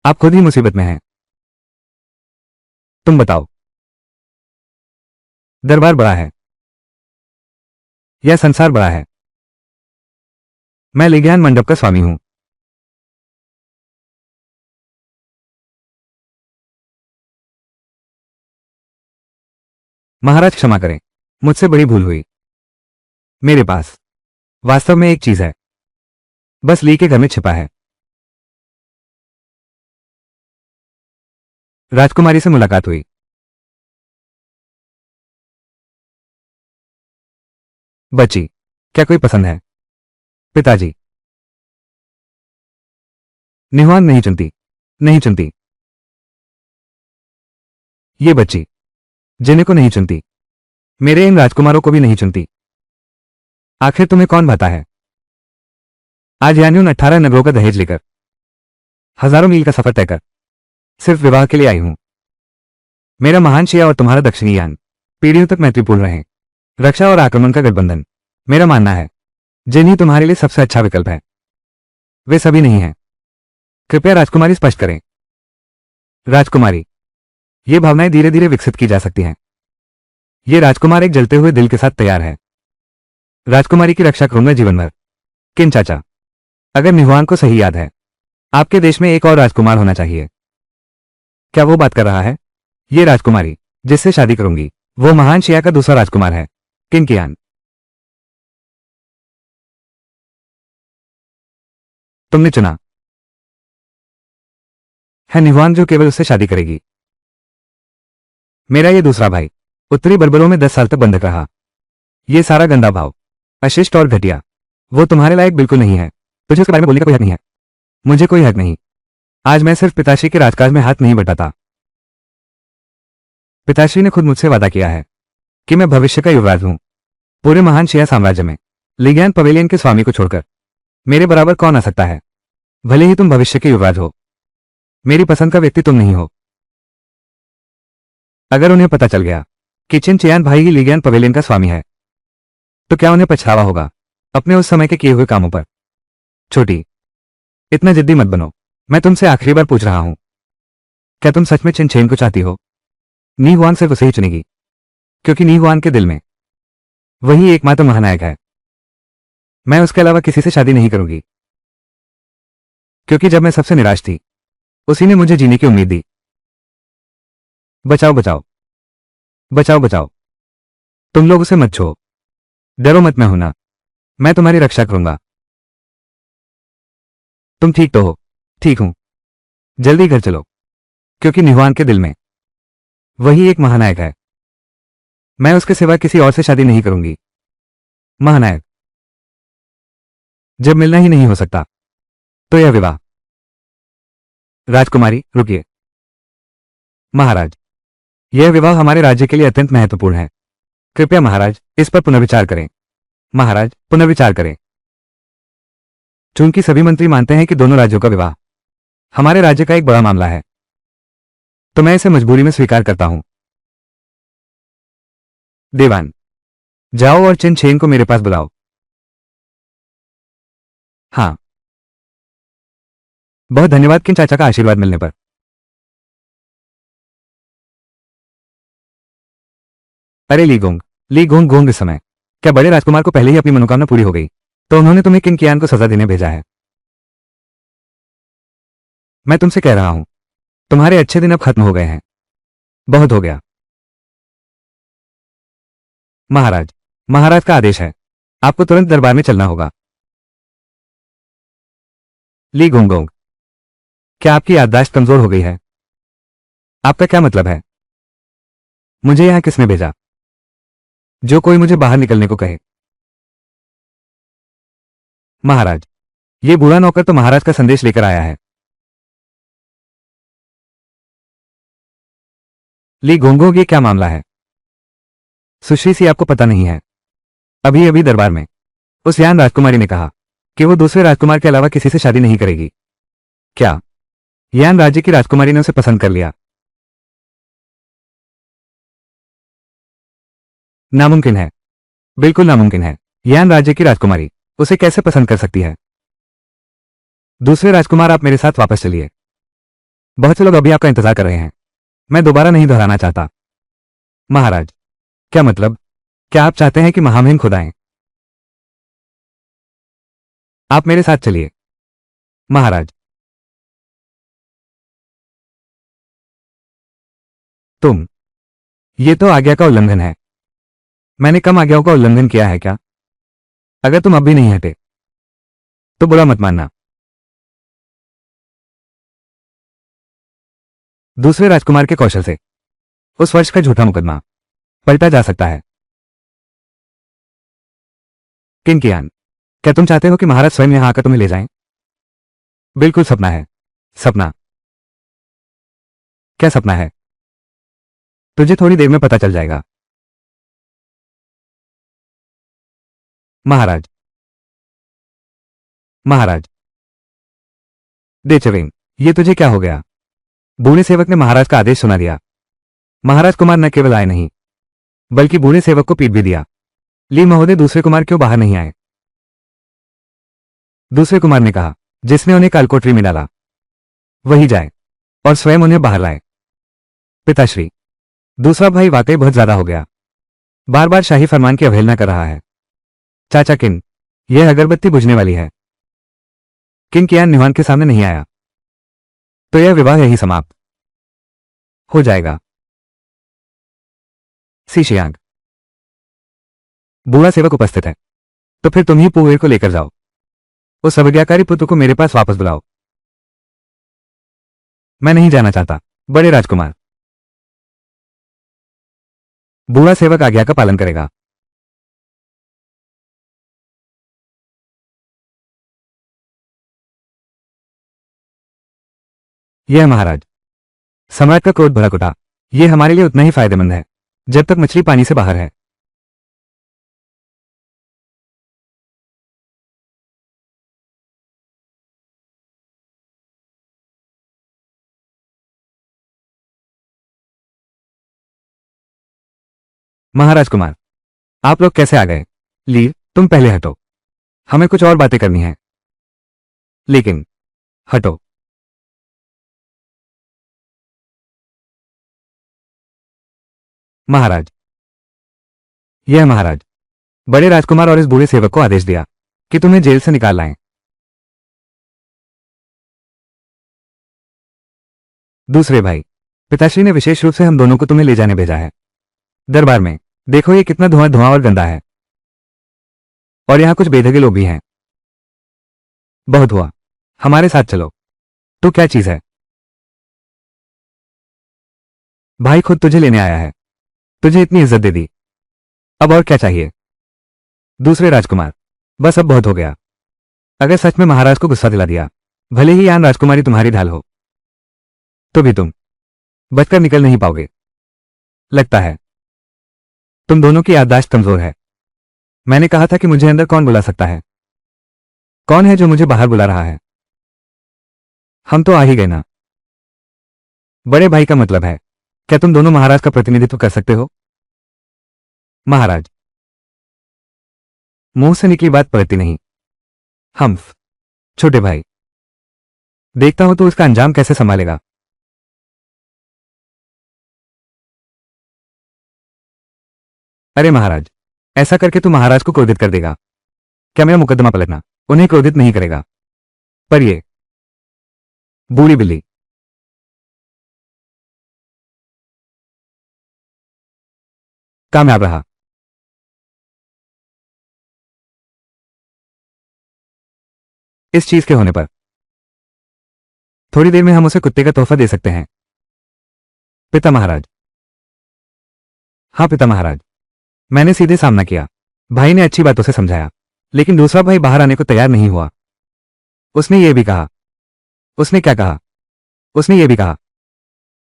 आप खुद ही मुसीबत में हैं। तुम बताओ, दरबार बड़ा है या संसार बड़ा है? मैं लिज्ञान मंडप का स्वामी हूं। महाराज क्षमा करें, मुझसे बड़ी भूल हुई। मेरे पास वास्तव में एक चीज है, बस ली के घर में छिपा है। राजकुमारी से मुलाकात हुई। बच्ची, क्या कोई पसंद है? पिताजी, निहुआन नहीं चुनती, नहीं चुनती। ये बच्ची जिन्हें को नहीं चुनती, मेरे इन राजकुमारों को भी नहीं चुनती। आखिर तुम्हें कौन भाता है? आज यानी उन 18 नगरों का दहेज लेकर, हजारों मील का सफर तय कर, सिर्फ विवाह के लिए आई हूं। मेरा महान शिया और तुम्हारा दक्षिणी यान पीढ़ियों तक मैत्रीपूर्ण रहे। रक्षा और आक्रमण का गठबंधन, मेरा मानना है, जिन्हीं तुम्हारे लिए सबसे अच्छा विकल्प है, वे सभी नहीं हैं। कृपया राजकुमारी स्पष्ट करें। राजकुमारी, ये भावनाएं धीरे धीरे विकसित की जा सकती हैं। ये राजकुमार एक जलते हुए दिल के साथ तैयार है। राजकुमारी की रक्षा करूंगा जीवन भर। किन चाचा, अगर निहुआन को सही याद है, आपके देश में एक और राजकुमार होना चाहिए। क्या वो बात कर रहा है? ये राजकुमारी जिससे शादी करूंगी, वो महान शिया का दूसरा राजकुमार है, किन कियान। तुमने चुना है निहुआन जो केवल उससे शादी करेगी। मेरा ये दूसरा भाई उत्तरी बर्बरों में 10 साल तक बंधक रहा। ये सारा गंदा भाव, अशिष्ट और घटिया, वो तुम्हारे लायक बिल्कुल नहीं है। तुझे उसके बारे में बोलने का कोई हक नहीं है। मुझे कोई हक नहीं। आज मैं सिर्फ पिताश्री के राजकाज में हाथ नहीं बटाता। पिताश्री ने खुद मुझसे वादा किया है कि मैं भविष्य का युवराज हूं। पूरे महान शिया साम्राज्य में लिग्यान पवेलियन के स्वामी को छोड़कर मेरे बराबर कौन आ सकता है? भले ही तुम भविष्य के युवराज हो, मेरी पसंद का व्यक्ति तुम नहीं हो। अगर उन्हें पता चल गया कि चिन चियान भाई ही लिग्यान पवेलियन का स्वामी है, तो क्या उन्हें पछतावा होगा अपने उस समय के किए हुए कामों पर? छोटी, इतना जिद्दी मत बनो। मैं तुमसे आखिरी बार पूछ रहा हूं, क्या तुम सच में चिन चेन को चाहती हो? नी हुआन सिर्फ उसे ही चुनेगी, क्योंकि नी हुआन के दिल में वही एकमात्र महानायक है। मैं उसके अलावा किसी से शादी नहीं करूंगी, क्योंकि जब मैं सबसे निराश थी, उसी ने मुझे जीने की उम्मीद दी। बचाओ बचाओ, बचाओ बचाओ, तुम लोग उसे मत छो। डरो मत, मैं हूं ना, मैं तुम्हारी रक्षा करूंगा। तुम ठीक तो हो? ठीक हूं। जल्दी घर चलो, क्योंकि निहुआन के दिल में वही एक महानायक है। मैं उसके सिवा किसी और से शादी नहीं करूंगी। महानायक जब मिलना ही नहीं हो सकता, तो यह विवाह। राजकुमारी, रुकिए। महाराज, यह विवाह हमारे राज्य के लिए अत्यंत महत्वपूर्ण है। कृपया महाराज इस पर पुनर्विचार करें। महाराज, पुनर्विचार करें। चूंकि सभी मंत्री मानते हैं कि दोनों राज्यों का विवाह हमारे राज्य का एक बड़ा मामला है, तो मैं इसे मजबूरी में स्वीकार करता हूं। देवान, जाओ और चिन छेन को मेरे पास बुलाओ। हाँ, बहुत धन्यवाद किन चाचा का आशीर्वाद मिलने पर। अरे ली गोंग गोंग, इस समय क्या बड़े राजकुमार को पहले ही अपनी मनोकामना पूरी हो गई, तो उन्होंने तुम्हें किन कियान को सजा देने भेजा है? मैं तुमसे कह रहा हूं, तुम्हारे अच्छे दिन अब खत्म हो गए हैं। बहुत हो गया। महाराज, महाराज का आदेश है, आपको तुरंत दरबार में चलना होगा। ली गोंग गोंग, क्या आपकी याददाश्त कमजोर हो गई है? आपका क्या मतलब है? मुझे यहां किसने भेजा? जो कोई मुझे बाहर निकलने को कहे। महाराज, ये बूढ़ा नौकर तो महाराज का संदेश लेकर आया है। ली गोंगोग, ये क्या मामला है? सुश्री सी, आपको पता नहीं है? अभी अभी दरबार में उस यान राजकुमारी ने कहा कि वो दूसरे राजकुमार के अलावा किसी से शादी नहीं करेगी। क्या यान राज्य की राजकुमारी ने उसे पसंद कर लिया? नामुमकिन है, बिल्कुल नामुमकिन है। यान राज्य की राजकुमारी उसे कैसे पसंद कर सकती है? दूसरे राजकुमार, आप मेरे साथ वापस चलिए। बहुत से लोग अभी आपका इंतजार कर रहे हैं। मैं दोबारा नहीं दोहराना चाहता। महाराज, क्या मतलब? क्या आप चाहते हैं कि महामहिम खुद आएं? आप मेरे साथ चलिए। महाराज, तुम, ये तो आज्ञा का उल्लंघन है। मैंने कम आज्ञाओं का उल्लंघन किया है क्या? अगर तुम अब भी नहीं हटे तो बुरा मत मानना। दूसरे राजकुमार के कौशल से उस वर्ष का झूठा मुकदमा पलटा जा सकता है। किनकियान, क्या तुम चाहते हो कि महाराज स्वयं यहां आकर तुम्हें ले जाएं? बिल्कुल सपना है। सपना? क्या सपना है? तुझे थोड़ी देर में पता चल जाएगा। महाराज, महाराज, देचवेन, ये तुझे क्या हो गया? बूढ़े सेवक ने महाराज का आदेश सुना दिया। महाराज कुमार न केवल आए नहीं, बल्कि बूढ़े सेवक को पीट भी दिया। ली महोदय, दूसरे कुमार क्यों बाहर नहीं आए? दूसरे कुमार ने कहा, जिसने उन्हें कालकोठरी में डाला वही जाए और स्वयं उन्हें बाहर लाए। पिताश्री, दूसरा भाई वाकई बहुत ज्यादा हो गया। बार बार शाही फरमान की अवहेलना कर रहा है। चाचा किन, यह अगरबत्ती बुझने वाली है। किन कियान निवान के सामने नहीं आया तो यह विवाह यही समाप्त हो जाएगा। सीशियांग, बूढ़ा सेवक उपस्थित है, तो फिर तुम ही पुवेर को लेकर जाओ। उस अवज्ञाकारी पुत्र को मेरे पास वापस बुलाओ। मैं नहीं जाना चाहता, बड़े राजकुमार। बूढ़ा सेवक आज्ञा का पालन करेगा। यह महाराज, सम्राट का क्रोध भड़क उठा। यह हमारे लिए उतना ही फायदेमंद है जब तक मछली पानी से बाहर है। महाराज कुमार, आप लोग कैसे आ गए? लीव, तुम पहले हटो, हमें कुछ और बातें करनी है। लेकिन हटो। महाराज, यह महाराज, बड़े राजकुमार और इस बूढ़े सेवक को आदेश दिया कि तुम्हें जेल से निकाल लाएं। दूसरे भाई, पिताश्री ने विशेष रूप से हम दोनों को तुम्हें ले जाने भेजा है। दरबार में देखो ये कितना धुआं धुआं और गंदा है, और यहां कुछ बेधगे लोग भी हैं। बहुत हुआ, हमारे साथ चलो। तो क्या चीज है? भाई खुद तुझे लेने आया है, तुझे इतनी इज्जत दे दी, अब और क्या चाहिए? दूसरे राजकुमार, बस अब बहुत हो गया। अगर सच में महाराज को गुस्सा दिला दिया, भले ही यान राजकुमारी तुम्हारी ढाल हो, तो भी तुम बचकर निकल नहीं पाओगे। लगता है तुम दोनों की याददाश्त कमजोर है। मैंने कहा था कि मुझे अंदर कौन बुला सकता है? कौन है जो मुझे बाहर बुला रहा है? हम तो आ ही गए ना। बड़े भाई का मतलब है, क्या तुम दोनों महाराज का प्रतिनिधित्व कर सकते हो? महाराज, मुंह से निकली बात पलटती नहीं। हम्फ, छोटे भाई, देखता हो तो उसका अंजाम कैसे संभालेगा। अरे महाराज, ऐसा करके तू महाराज को क्रोधित कर देगा। क्या मेरा मुकदमा पलटना उन्हें क्रोधित नहीं करेगा? पर ये बूढ़ी बिल्ली कामयाब रहा। इस चीज के होने पर थोड़ी देर में हम उसे कुत्ते का तोहफा दे सकते हैं। पिता महाराज। हाँ पिता महाराज। मैंने सीधे सामना किया। भाई ने अच्छी बातों से समझाया, लेकिन दूसरा भाई बाहर आने को तैयार नहीं हुआ। उसने ये भी कहा। उसने क्या कहा? उसने ये भी कहा,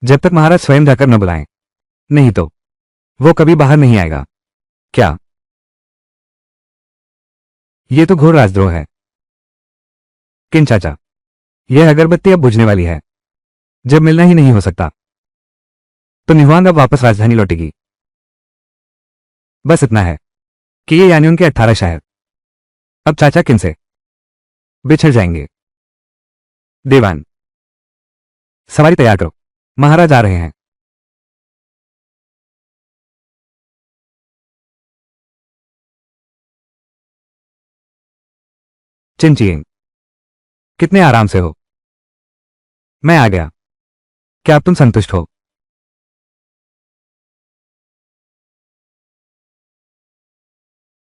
जब तक महाराज स्वयं जाकर न बुलाएं, नहीं तो वो कभी बाहर नहीं आएगा। क्या? ये तो घोर राजद्रोह है। किन चाचा, यह अगरबत्ती अब बुझने वाली है। जब मिलना ही नहीं हो सकता, तो निहुआंग अब वापस राजधानी लौटेगी। बस इतना है कि ये यानी उनके 18 शहर अब चाचा किन से बिछड़ जाएंगे। देवान, सवारी तैयार करो, महाराज आ रहे हैं। चिंचिंग, कितने आराम से हो। मैं आ गया। क्या अब तुम संतुष्ट हो?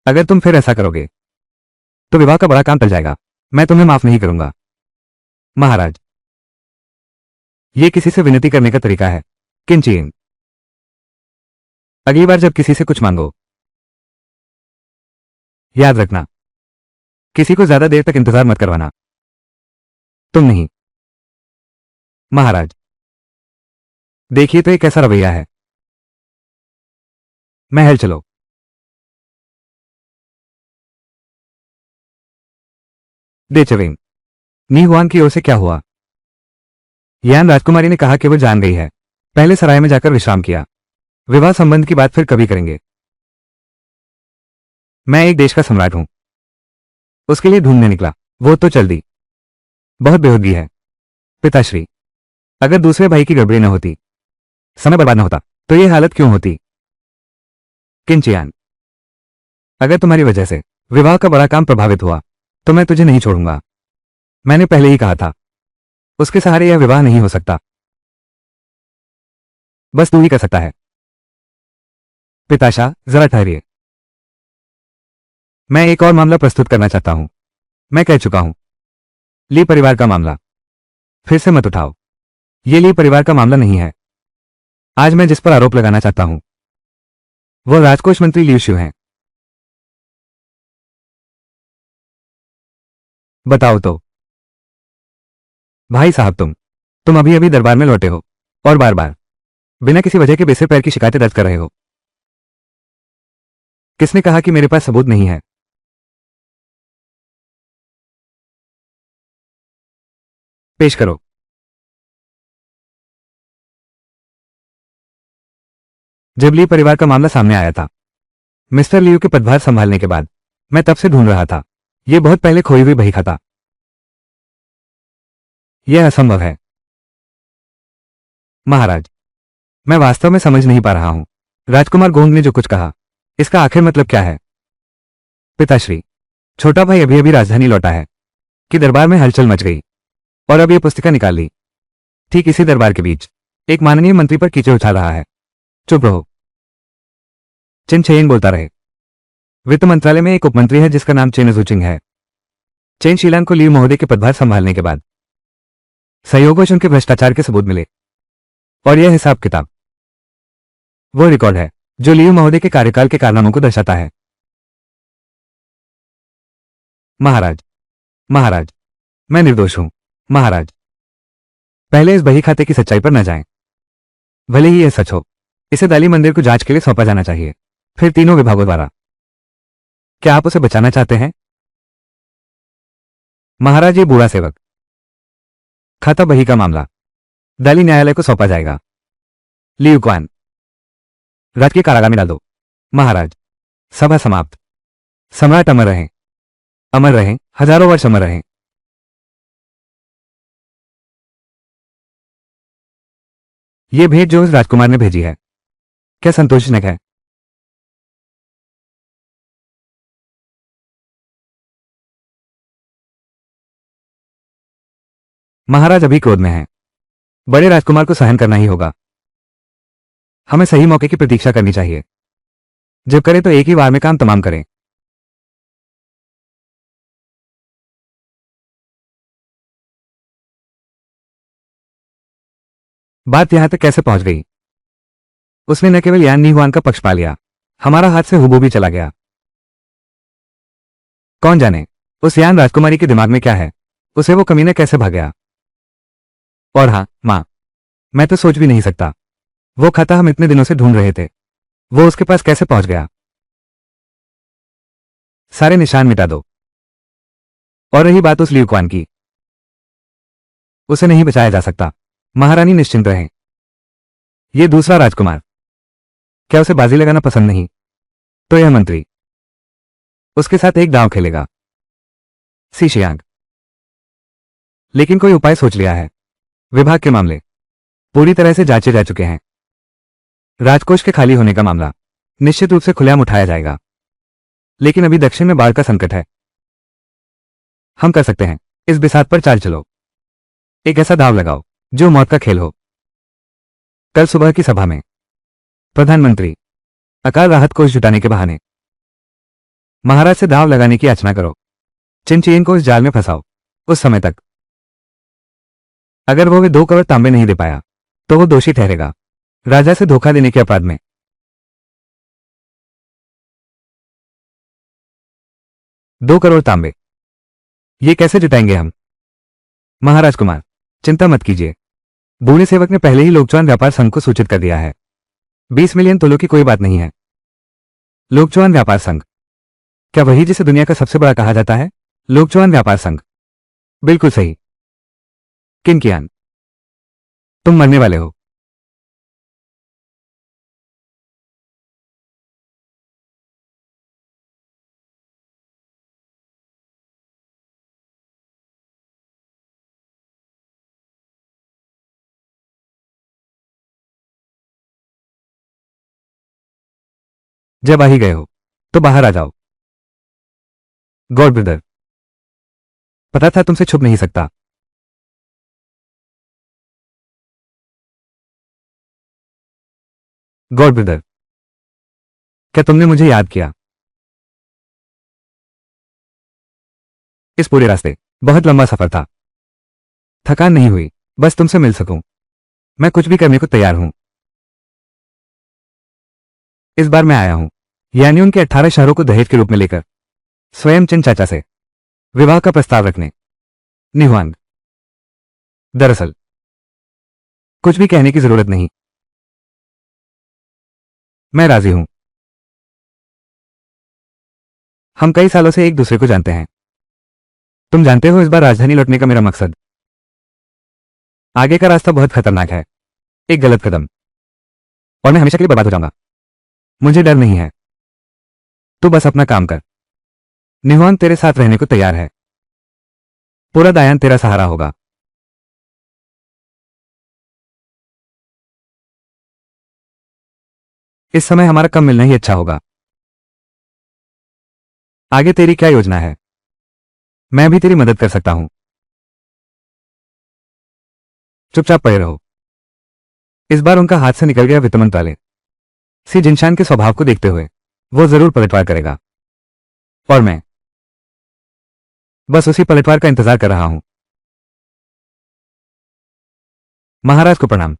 अगर तुम फिर ऐसा करोगे तो विवाह का बड़ा काम टल जाएगा। मैं तुम्हें माफ नहीं करूंगा। महाराज, यह किसी से विनती करने का तरीका है। किंचिन, अगली बार जब किसी से कुछ मांगो, याद रखना, किसी को ज्यादा देर तक इंतजार मत करवाना। तुम नहीं। महाराज, देखिए तो ये कैसा रवैया है। महल चलो। देचविंग, नी हुआन की ओर से क्या हुआ? यान राजकुमारी ने कहा कि वो जान गई है। पहले सराय में जाकर विश्राम किया। विवाह संबंध की बात फिर कभी करेंगे। मैं एक देश का सम्राट हूं, उसके लिए ढूंढने निकला, वो तो चल दी। बहुत बेहूदगी है। पिताश्री, अगर दूसरे भाई की गड़बड़ी न होती, समय बर्बाद न होता, तो ये हालत क्यों होती? किंचियान, अगर तुम्हारी वजह से विवाह का बड़ा काम प्रभावित हुआ, तो मैं तुझे नहीं छोड़ूंगा। मैंने पहले ही कहा था, उसके सहारे यह विवाह नहीं हो सकता। बस तू ही कर सकता है। पिताशा, जरा ठहरिए। मैं एक और मामला प्रस्तुत करना चाहता हूं। मैं कह चुका हूं, ली परिवार का मामला फिर से मत उठाओ। ये ली परिवार का मामला नहीं है। आज मैं जिस पर आरोप लगाना चाहता हूं, वो राजकोष मंत्री लियू शिव हैं। बताओ तो। भाई साहब, तुम अभी अभी दरबार में लौटे हो और बार बार बिना किसी वजह के बेसिर पैर की शिकायतें दर्ज कर रहे हो। किसने कहा कि मेरे पास सबूत नहीं है? पेश करो। जब ली परिवार का मामला सामने आया था, मिस्टर लियू के पदभार संभालने के बाद, मैं तब से ढूंढ रहा था। यह बहुत पहले खोई हुई बही खाता। यह असंभव है। महाराज, मैं वास्तव में समझ नहीं पा रहा हूं। राजकुमार गोंग ने जो कुछ कहा, इसका आखिर मतलब क्या है? पिताश्री, छोटा भाई अभी अभी राजधानी लौटा है कि दरबार में हलचल मच गई और अब यह पुस्तिका निकाल ली। ठीक इसी दरबार के बीच एक माननीय मंत्री पर कीचड़ उछाल रहा है। चुप रहो। चिन छेयन बोलता रहे। वित्त मंत्रालय में एक उपमंत्री है जिसका नाम चेन जुचिंग है। चेन शीलांग को लियू महोदय के पदभार संभालने के बाद सहयोगवश उनके भ्रष्टाचार के सबूत मिले, और यह हिसाब किताब वो रिकॉर्ड है जो लियू महोदय के कार्यकाल के कारनामों को दर्शाता है। महाराज, महाराज, मैं निर्दोष हूं। महाराज, पहले इस बही खाते की सच्चाई पर न जाएं। भले ही यह सच हो, इसे दाली मंदिर को जांच के लिए सौंपा जाना चाहिए, फिर तीनों विभागों द्वारा। क्या आप उसे बचाना चाहते हैं? महाराज, ये बूढ़ा सेवक खाता बही का मामला दाली न्यायालय को सौंपा जाएगा। लियू क्वान, राजकीय कारागार में डाल दो। महाराज, सभा समाप्त। सम्राट अमर रहें, अमर रहें, हजारों वर्ष अमर रहें। यह भेंट जो उस राजकुमार ने भेजी है, क्या संतोषजनक है? महाराज अभी क्रोध में हैं। बड़े राजकुमार को सहन करना ही होगा। हमें सही मौके की प्रतीक्षा करनी चाहिए। जब करें तो एक ही बार में काम तमाम करें। बात यहां तक कैसे पहुंच गई? उसने न केवल यान नीहुआन का पक्ष पा लिया, हमारा हाथ से हुबू भी चला गया। कौन जाने उस यान राजकुमारी के दिमाग में क्या है, उसे वो कमीना कैसे भाग गया। और हाँ मां, मैं तो सोच भी नहीं सकता, वो खाता हम इतने दिनों से ढूंढ रहे थे, वो उसके पास कैसे पहुंच गया। सारे निशान मिटा दो। और रही बात उस ल्यूक्वान की, उसे नहीं बचाया जा सकता। महारानी निश्चिंत रहें। ये दूसरा राजकुमार, क्या उसे बाजी लगाना पसंद नहीं? तो यह मंत्री उसके साथ एक दांव खेलेगा। सी शियांग, लेकिन कोई उपाय सोच लिया है। विभाग के मामले पूरी तरह से जांचे जा चुके हैं। राजकोष के खाली होने का मामला निश्चित रूप से खुलेआम उठाया जाएगा, लेकिन अभी दक्षिण में बाढ़ का संकट है। हम कर सकते हैं, इस बिसात पर चाल चलो। एक ऐसा दाव लगाओ जो मौत का खेल हो। कल सुबह की सभा में प्रधानमंत्री अकाल राहत कोष जुटाने के बहाने महाराज से दाव लगाने की याचना करो। चिनचियन को इस जाल में फंसाओ। उस समय तक अगर वो वे 2 करोड़ तांबे नहीं दे पाया तो वो दोषी ठहरेगा, राजा से धोखा देने के अपराध में। 2 करोड़ तांबे, ये कैसे जुटाएंगे हम? महाराज कुमार, चिंता मत कीजिए, बूढ़े सेवक ने पहले ही लोकचुआन व्यापार संघ को सूचित कर दिया है। 20 मिलियन तोलों की कोई बात नहीं है। लोकचुआन व्यापार संघ, क्या वही जिसे दुनिया का सबसे बड़ा कहा जाता है? लोकचुआन व्यापार संघ, बिल्कुल सही। किनकियान, तुम मरने वाले हो। जब आ ही गए हो तो बाहर आ जाओ। गॉड ब्रदर, पता था तुमसे छुप नहीं सकता। गॉड ब्रदर, क्या तुमने मुझे याद किया? इस पूरे रास्ते बहुत लंबा सफर था, थकान नहीं हुई, बस तुमसे मिल सकूं। मैं कुछ भी करने को तैयार हूं। इस बार मैं आया हूं यानी उनके 18 शहरों को दहेज के रूप में लेकर, स्वयं चिन चाचा से विवाह का प्रस्ताव रखने। निहुआंग, दरअसल कुछ भी कहने की जरूरत नहीं, मैं राजी हूं। हम कई सालों से एक दूसरे को जानते हैं। तुम जानते हो इस बार राजधानी लौटने का मेरा मकसद। आगे का रास्ता बहुत खतरनाक है, एक गलत कदम और मैं हमेशा के लिए बर्बाद हो जाऊंगा। मुझे डर नहीं है, तू बस अपना काम कर। निहुआंग तेरे साथ रहने को तैयार है, पूरा दायान तेरा सहारा होगा। इस समय हमारा कम मिलना ही अच्छा होगा। आगे तेरी क्या योजना है? मैं भी तेरी मदद कर सकता हूं। चुपचाप पड़े रहो। इस बार उनका हाथ से निकल गया वित्त मंत्रालय। सी जिनशान के स्वभाव को देखते हुए वो जरूर पलटवार करेगा, और मैं बस उसी पलटवार का इंतजार कर रहा हूं। महाराज को प्रणाम।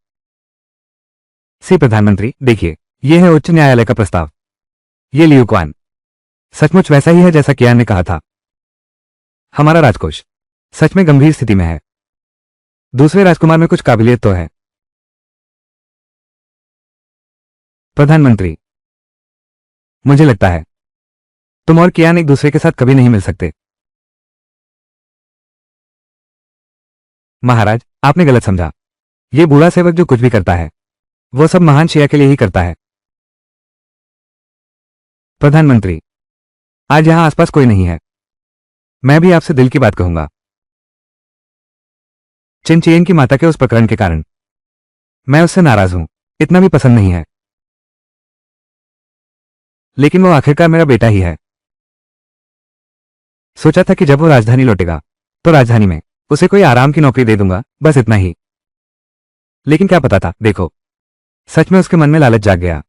सी प्रधानमंत्री, देखिए, यह है उच्च न्यायालय का प्रस्ताव। ये लियुक्वान सचमुच वैसा ही है जैसा कियान ने कहा था। हमारा राजकोष सच में गंभीर स्थिति में है। दूसरे राजकुमार में कुछ काबिलियत तो है। प्रधानमंत्री, मुझे लगता है तुम और कियान एक दूसरे के साथ कभी नहीं मिल सकते। महाराज, आपने गलत समझा। ये बूढ़ा सेवक जो कुछ भी करता है वो सब महान शिया के लिए ही करता है। प्रधानमंत्री, आज यहां आसपास कोई नहीं है। मैं भी आपसे दिल की बात कहूंगा। चिनचियन की माता के उस प्रकरण के कारण मैं उससे नाराज हूं, इतना भी पसंद नहीं है। लेकिन वो आखिरकार मेरा बेटा ही है। सोचा था कि जब वो राजधानी लौटेगा तो राजधानी में उसे कोई आराम की नौकरी दे दूंगा, बस इतना ही। लेकिन क्या पता था, देखो, सच में उसके मन में लालच जाग गया।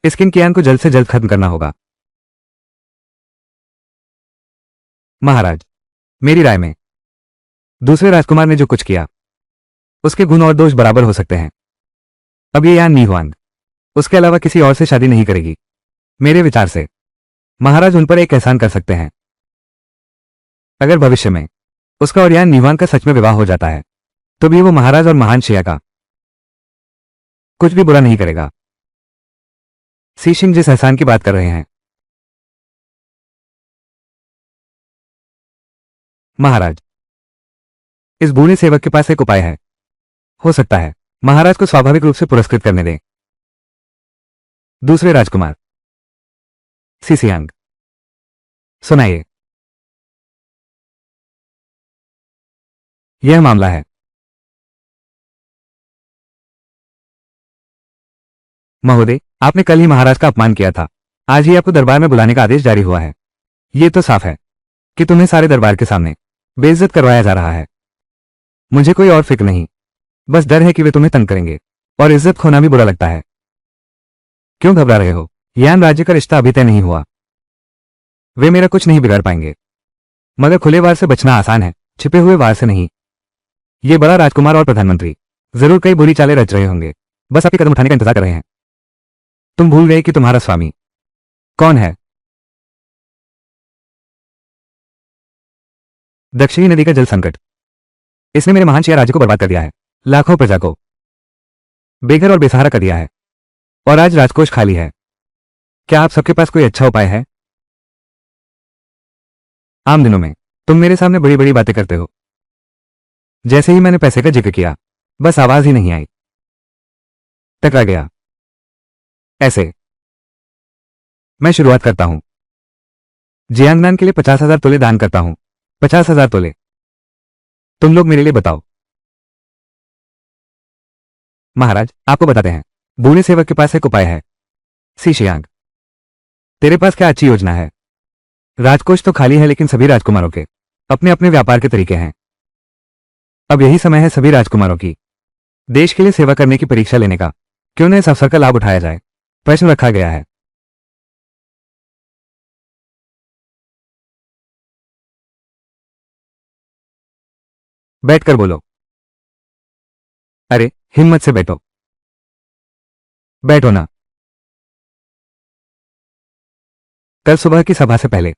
इस किनकियान को जल्द से जल्द खत्म करना होगा। महाराज, मेरी राय में दूसरे राजकुमार ने जो कुछ किया उसके गुण और दोष बराबर हो सकते हैं। अब ये यान नी हुआंग उसके अलावा किसी और से शादी नहीं करेगी। मेरे विचार से महाराज उन पर एक एहसान कर सकते हैं। अगर भविष्य में उसका और यान नीवांग का सच में विवाह हो जाता है तो भी वो महाराज और महान शिया का कुछ भी बुरा नहीं करेगा। सीशिंग जिस एहसान की बात कर रहे हैं महाराज, इस बूढ़े सेवक के पास एक उपाय है। हो सकता है महाराज को स्वाभाविक रूप से पुरस्कृत करने दें। दूसरे राजकुमार सीसियांग, सुनाइए। यह मामला है। महोदय, आपने कल ही महाराज का अपमान किया था। आज ही आपको दरबार में बुलाने का आदेश जारी हुआ है। यह तो साफ है कि तुम्हें सारे दरबार के सामने बेइज्जत करवाया जा रहा है। मुझे कोई और फिक्र नहीं, बस डर है कि वे तुम्हें तंग करेंगे और इज्जत खोना भी बुरा लगता है। क्यों घबरा रहे हो? यान राज्य का रिश्ता अभी तय नहीं हुआ। वे मेरा कुछ नहीं बिगाड़ पाएंगे, मगर खुले वार से बचना आसान है, छिपे हुए वार से नहीं। ये बड़ा राजकुमार और प्रधानमंत्री जरूर कई बुरी चालें रच रहे होंगे, बस आपके कदम उठाने का इंतजार कर रहे हैं। तुम भूल गए कि तुम्हारा स्वामी कौन है? दक्षिणी नदी का जल संकट। इसने मेरे महान शिया राज्य को बर्बाद कर दिया है, लाखों प्रजा को बेघर और बेसहारा कर दिया है, और आज राजकोष खाली है। क्या आप सबके पास कोई अच्छा उपाय है? आम दिनों में तुम मेरे सामने बड़ी बड़ी बातें करते हो। जैसे ही मैंने पैसे का जिक्र किया, बस आवाज ही नहीं आई, टकरा गया। ऐसे मैं शुरुआत करता हूं। जियांगनान के लिए 50,000 तोले दान करता हूं। 50,000 तोले। तुम लोग मेरे लिए बताओ। महाराज, आपको बताते हैं। बूढ़े सेवक के पास एक उपाय है। सीशियांग, तेरे पास क्या अच्छी योजना है? राजकोष तो खाली है, लेकिन सभी राजकुमारों के अपने अपने व्यापार के तरीके हैं। अब यही समय है सभी राजकुमारों की देश के लिए सेवा करने की परीक्षा लेने का। क्यों न इस अवसर का लाभ उठाया जाए? प्रश्न रखा गया है। बैठकर बोलो। अरे हिम्मत से बैठो। बैठो ना। कल सुबह की सभा से पहले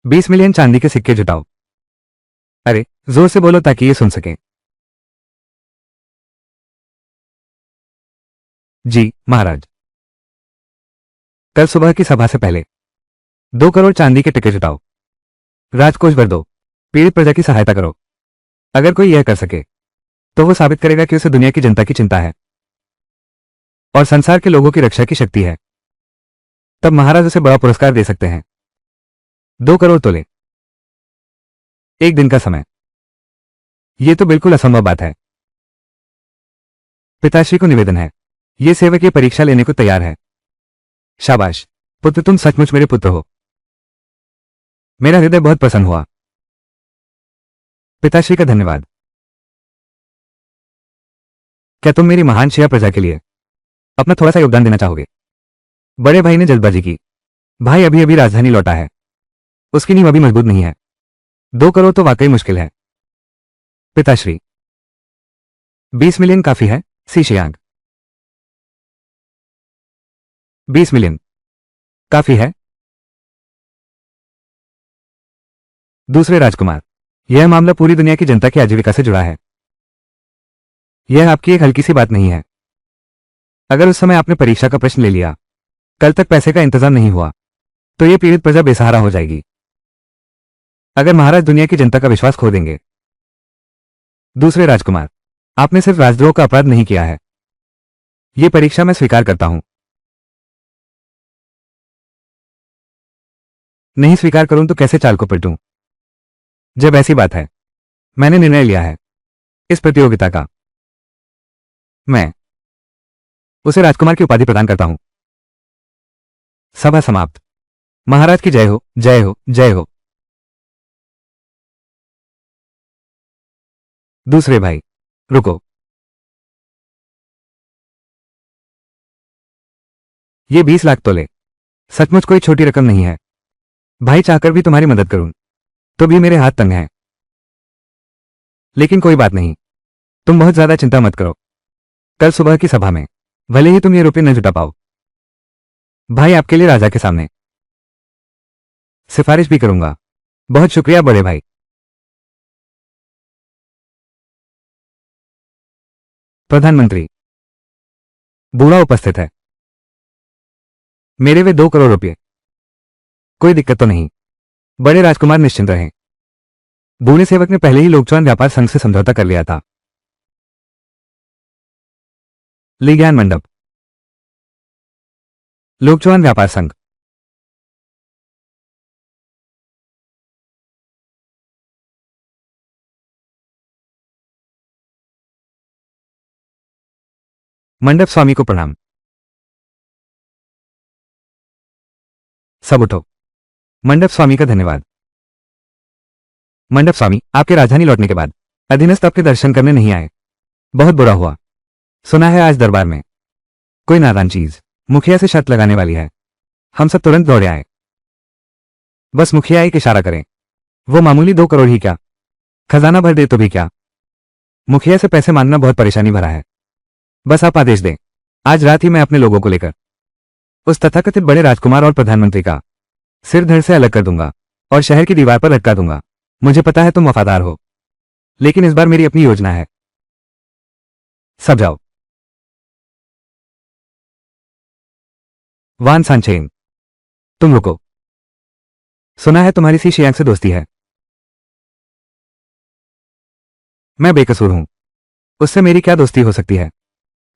20 मिलियन चांदी के सिक्के जुटाओ। अरे जोर से बोलो ताकि ये सुन सकें। जी महाराज। कल सुबह की सभा से पहले 2 करोड़ चांदी के टिकट जुटाओ। राजकोष भर दो। पीड़ित प्रजा की सहायता करो। अगर कोई यह कर सके तो वो साबित करेगा कि उसे दुनिया की जनता की चिंता है और संसार के लोगों की रक्षा की शक्ति है। तब महाराज उसे बड़ा पुरस्कार दे सकते हैं। 2 करोड़ तोले, एक दिन का समय। यह तो बिल्कुल असंभव बात है। पिताश्री को निवेदन है, ये सेवक ये परीक्षा लेने को तैयार है। शाबाश पुत्र, तुम सचमुच मेरे पुत्र हो। मेरा हृदय बहुत प्रसन्न हुआ। पिताश्री का धन्यवाद। क्या तुम मेरी महान शिया प्रजा के लिए अपना थोड़ा सा योगदान देना चाहोगे? बड़े भाई ने जल्दबाजी की। भाई अभी अभी राजधानी लौटा है, उसकी नींव अभी मजबूत नहीं है। 2 करोड़ तो वाकई मुश्किल है। पिताश्री, 20 मिलियन काफी है। सीशियांग, 20 मिलियन काफी है। दूसरे राजकुमार, यह मामला पूरी दुनिया की जनता की आजीविका से जुड़ा है। यह आपकी एक हल्की सी बात नहीं है। अगर उस समय आपने परीक्षा का प्रश्न ले लिया, कल तक पैसे का इंतजाम नहीं हुआ, तो यह पीड़ित प्रजा बेसहारा हो जाएगी। अगर महाराज दुनिया की जनता का विश्वास खो देंगे। दूसरे राजकुमार, आपने सिर्फ राजद्रोह का अपराध नहीं किया है। यह परीक्षा मैं स्वीकार करता हूं। नहीं स्वीकार करूं तो कैसे चाल को पलटूं? जब ऐसी बात है, मैंने निर्णय लिया है इस प्रतियोगिता का। मैं उसे राजकुमार की उपाधि प्रदान करता हूं। सभा समाप्त। महाराज की जय हो, जय हो, जय हो। दूसरे भाई, रुको। ये 20 लाख तोले सचमुच कोई छोटी रकम नहीं है। भाई, चाहकर भी तुम्हारी मदद करूं तो भी मेरे हाथ तंग हैं। लेकिन कोई बात नहीं, तुम बहुत ज्यादा चिंता मत करो। कल सुबह की सभा में भले ही तुम ये रुपये न जुटा पाओ, भाई आपके लिए राजा के सामने सिफारिश भी करूंगा। बहुत शुक्रिया बड़े भाई। प्रधानमंत्री बूढ़ा उपस्थित है। मेरे वे 2 करोड़ रुपये। कोई दिक्कत तो नहीं, बड़े राजकुमार निश्चिंत रहें। बूढ़े सेवक ने पहले ही लोकचौन व्यापार संघ से समझौता कर लिया था। ली ज्ञान मंडप, लोकचौन व्यापार संघ। मंडप स्वामी को प्रणाम। सब उठो। मंडप स्वामी का धन्यवाद। मंडप स्वामी, आपके राजधानी लौटने के बाद अधीनस्थ आपके दर्शन करने नहीं आए। बहुत बुरा हुआ। सुना है आज दरबार में कोई नादान चीज मुखिया से शर्त लगाने वाली है। हम सब तुरंत दौड़े आए। बस मुखिया एक इशारा करें, वो मामूली 2 करोड़ ही क्या, खजाना भर दे तो भी क्या। मुखिया से पैसे मांगना बहुत परेशानी भरा है। बस आप आदेश दें, आज रात ही मैं अपने लोगों को लेकर उस तथाकथित बड़े राजकुमार और प्रधानमंत्री का सिर धड़ से अलग कर दूंगा और शहर की दीवार पर लटका दूंगा। मुझे पता है तुम वफादार हो, लेकिन इस बार मेरी अपनी योजना है। सब जाओ। वान सांचेन, तुम रुको। सुना है तुम्हारी सी शियांग से दोस्ती है। मैं बेकसूर हूं, उससे मेरी क्या दोस्ती हो सकती है।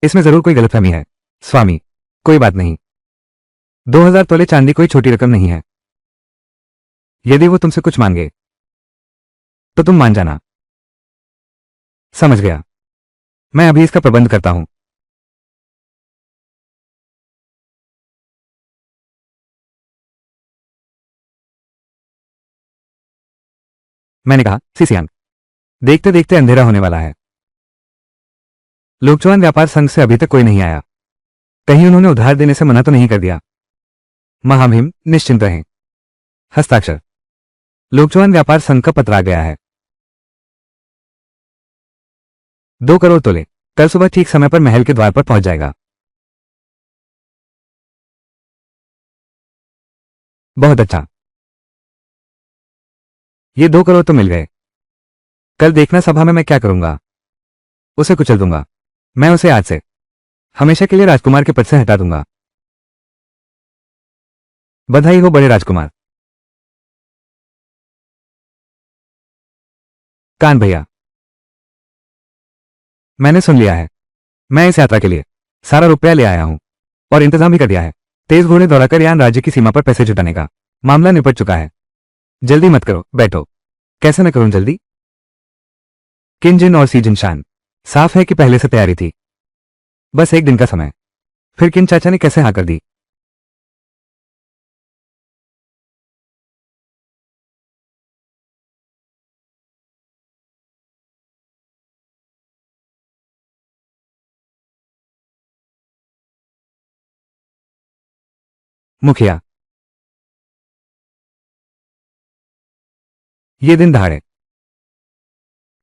इसमें जरूर कोई गलतफहमी है। स्वामी, कोई बात नहीं। 2000 तोले चांदी कोई छोटी रकम नहीं है। यदि वो तुमसे कुछ मांगे तो तुम मान जाना। समझ गया। मैं अभी इसका प्रबंध करता हूं। मैंने कहा, सिसियांग, देखते देखते अंधेरा होने वाला है। लोकचौन व्यापार संघ से अभी तक कोई नहीं आया। कहीं उन्होंने उधार देने से मना तो नहीं कर दिया। महामहिम, निश्चिंत रहें। हस्ताक्षर। लोकचौन व्यापार संघ का पत्र आ गया है। 2 करोड़ तोले कल सुबह ठीक समय पर महल के द्वार पर पहुंच जाएगा। बहुत अच्छा। ये 2 करोड़ तो मिल गए। कल देखना सभा में मैं क्या करूंगा। उसे कुचल दूंगा। मैं उसे आज से हमेशा के लिए राजकुमार के पद से हटा दूंगा। बधाई हो बड़े राजकुमार। कान भैया, मैंने सुन लिया है। मैं इस यात्रा के लिए सारा रुपया ले आया हूं और इंतजाम भी कर दिया है। तेज घोड़े दौड़ाकर यान राज्य की सीमा पर पैसे जुटाने का मामला निपट चुका है। जल्दी मत करो, बैठो। कैसे न करूं जल्दी। किंजिन और सीजिन शान, साफ है कि पहले से तैयारी थी। बस एक दिन का समय। फिर किन चाचा ने कैसे हाँ कर दी। मुखिया, ये दिन दहाड़े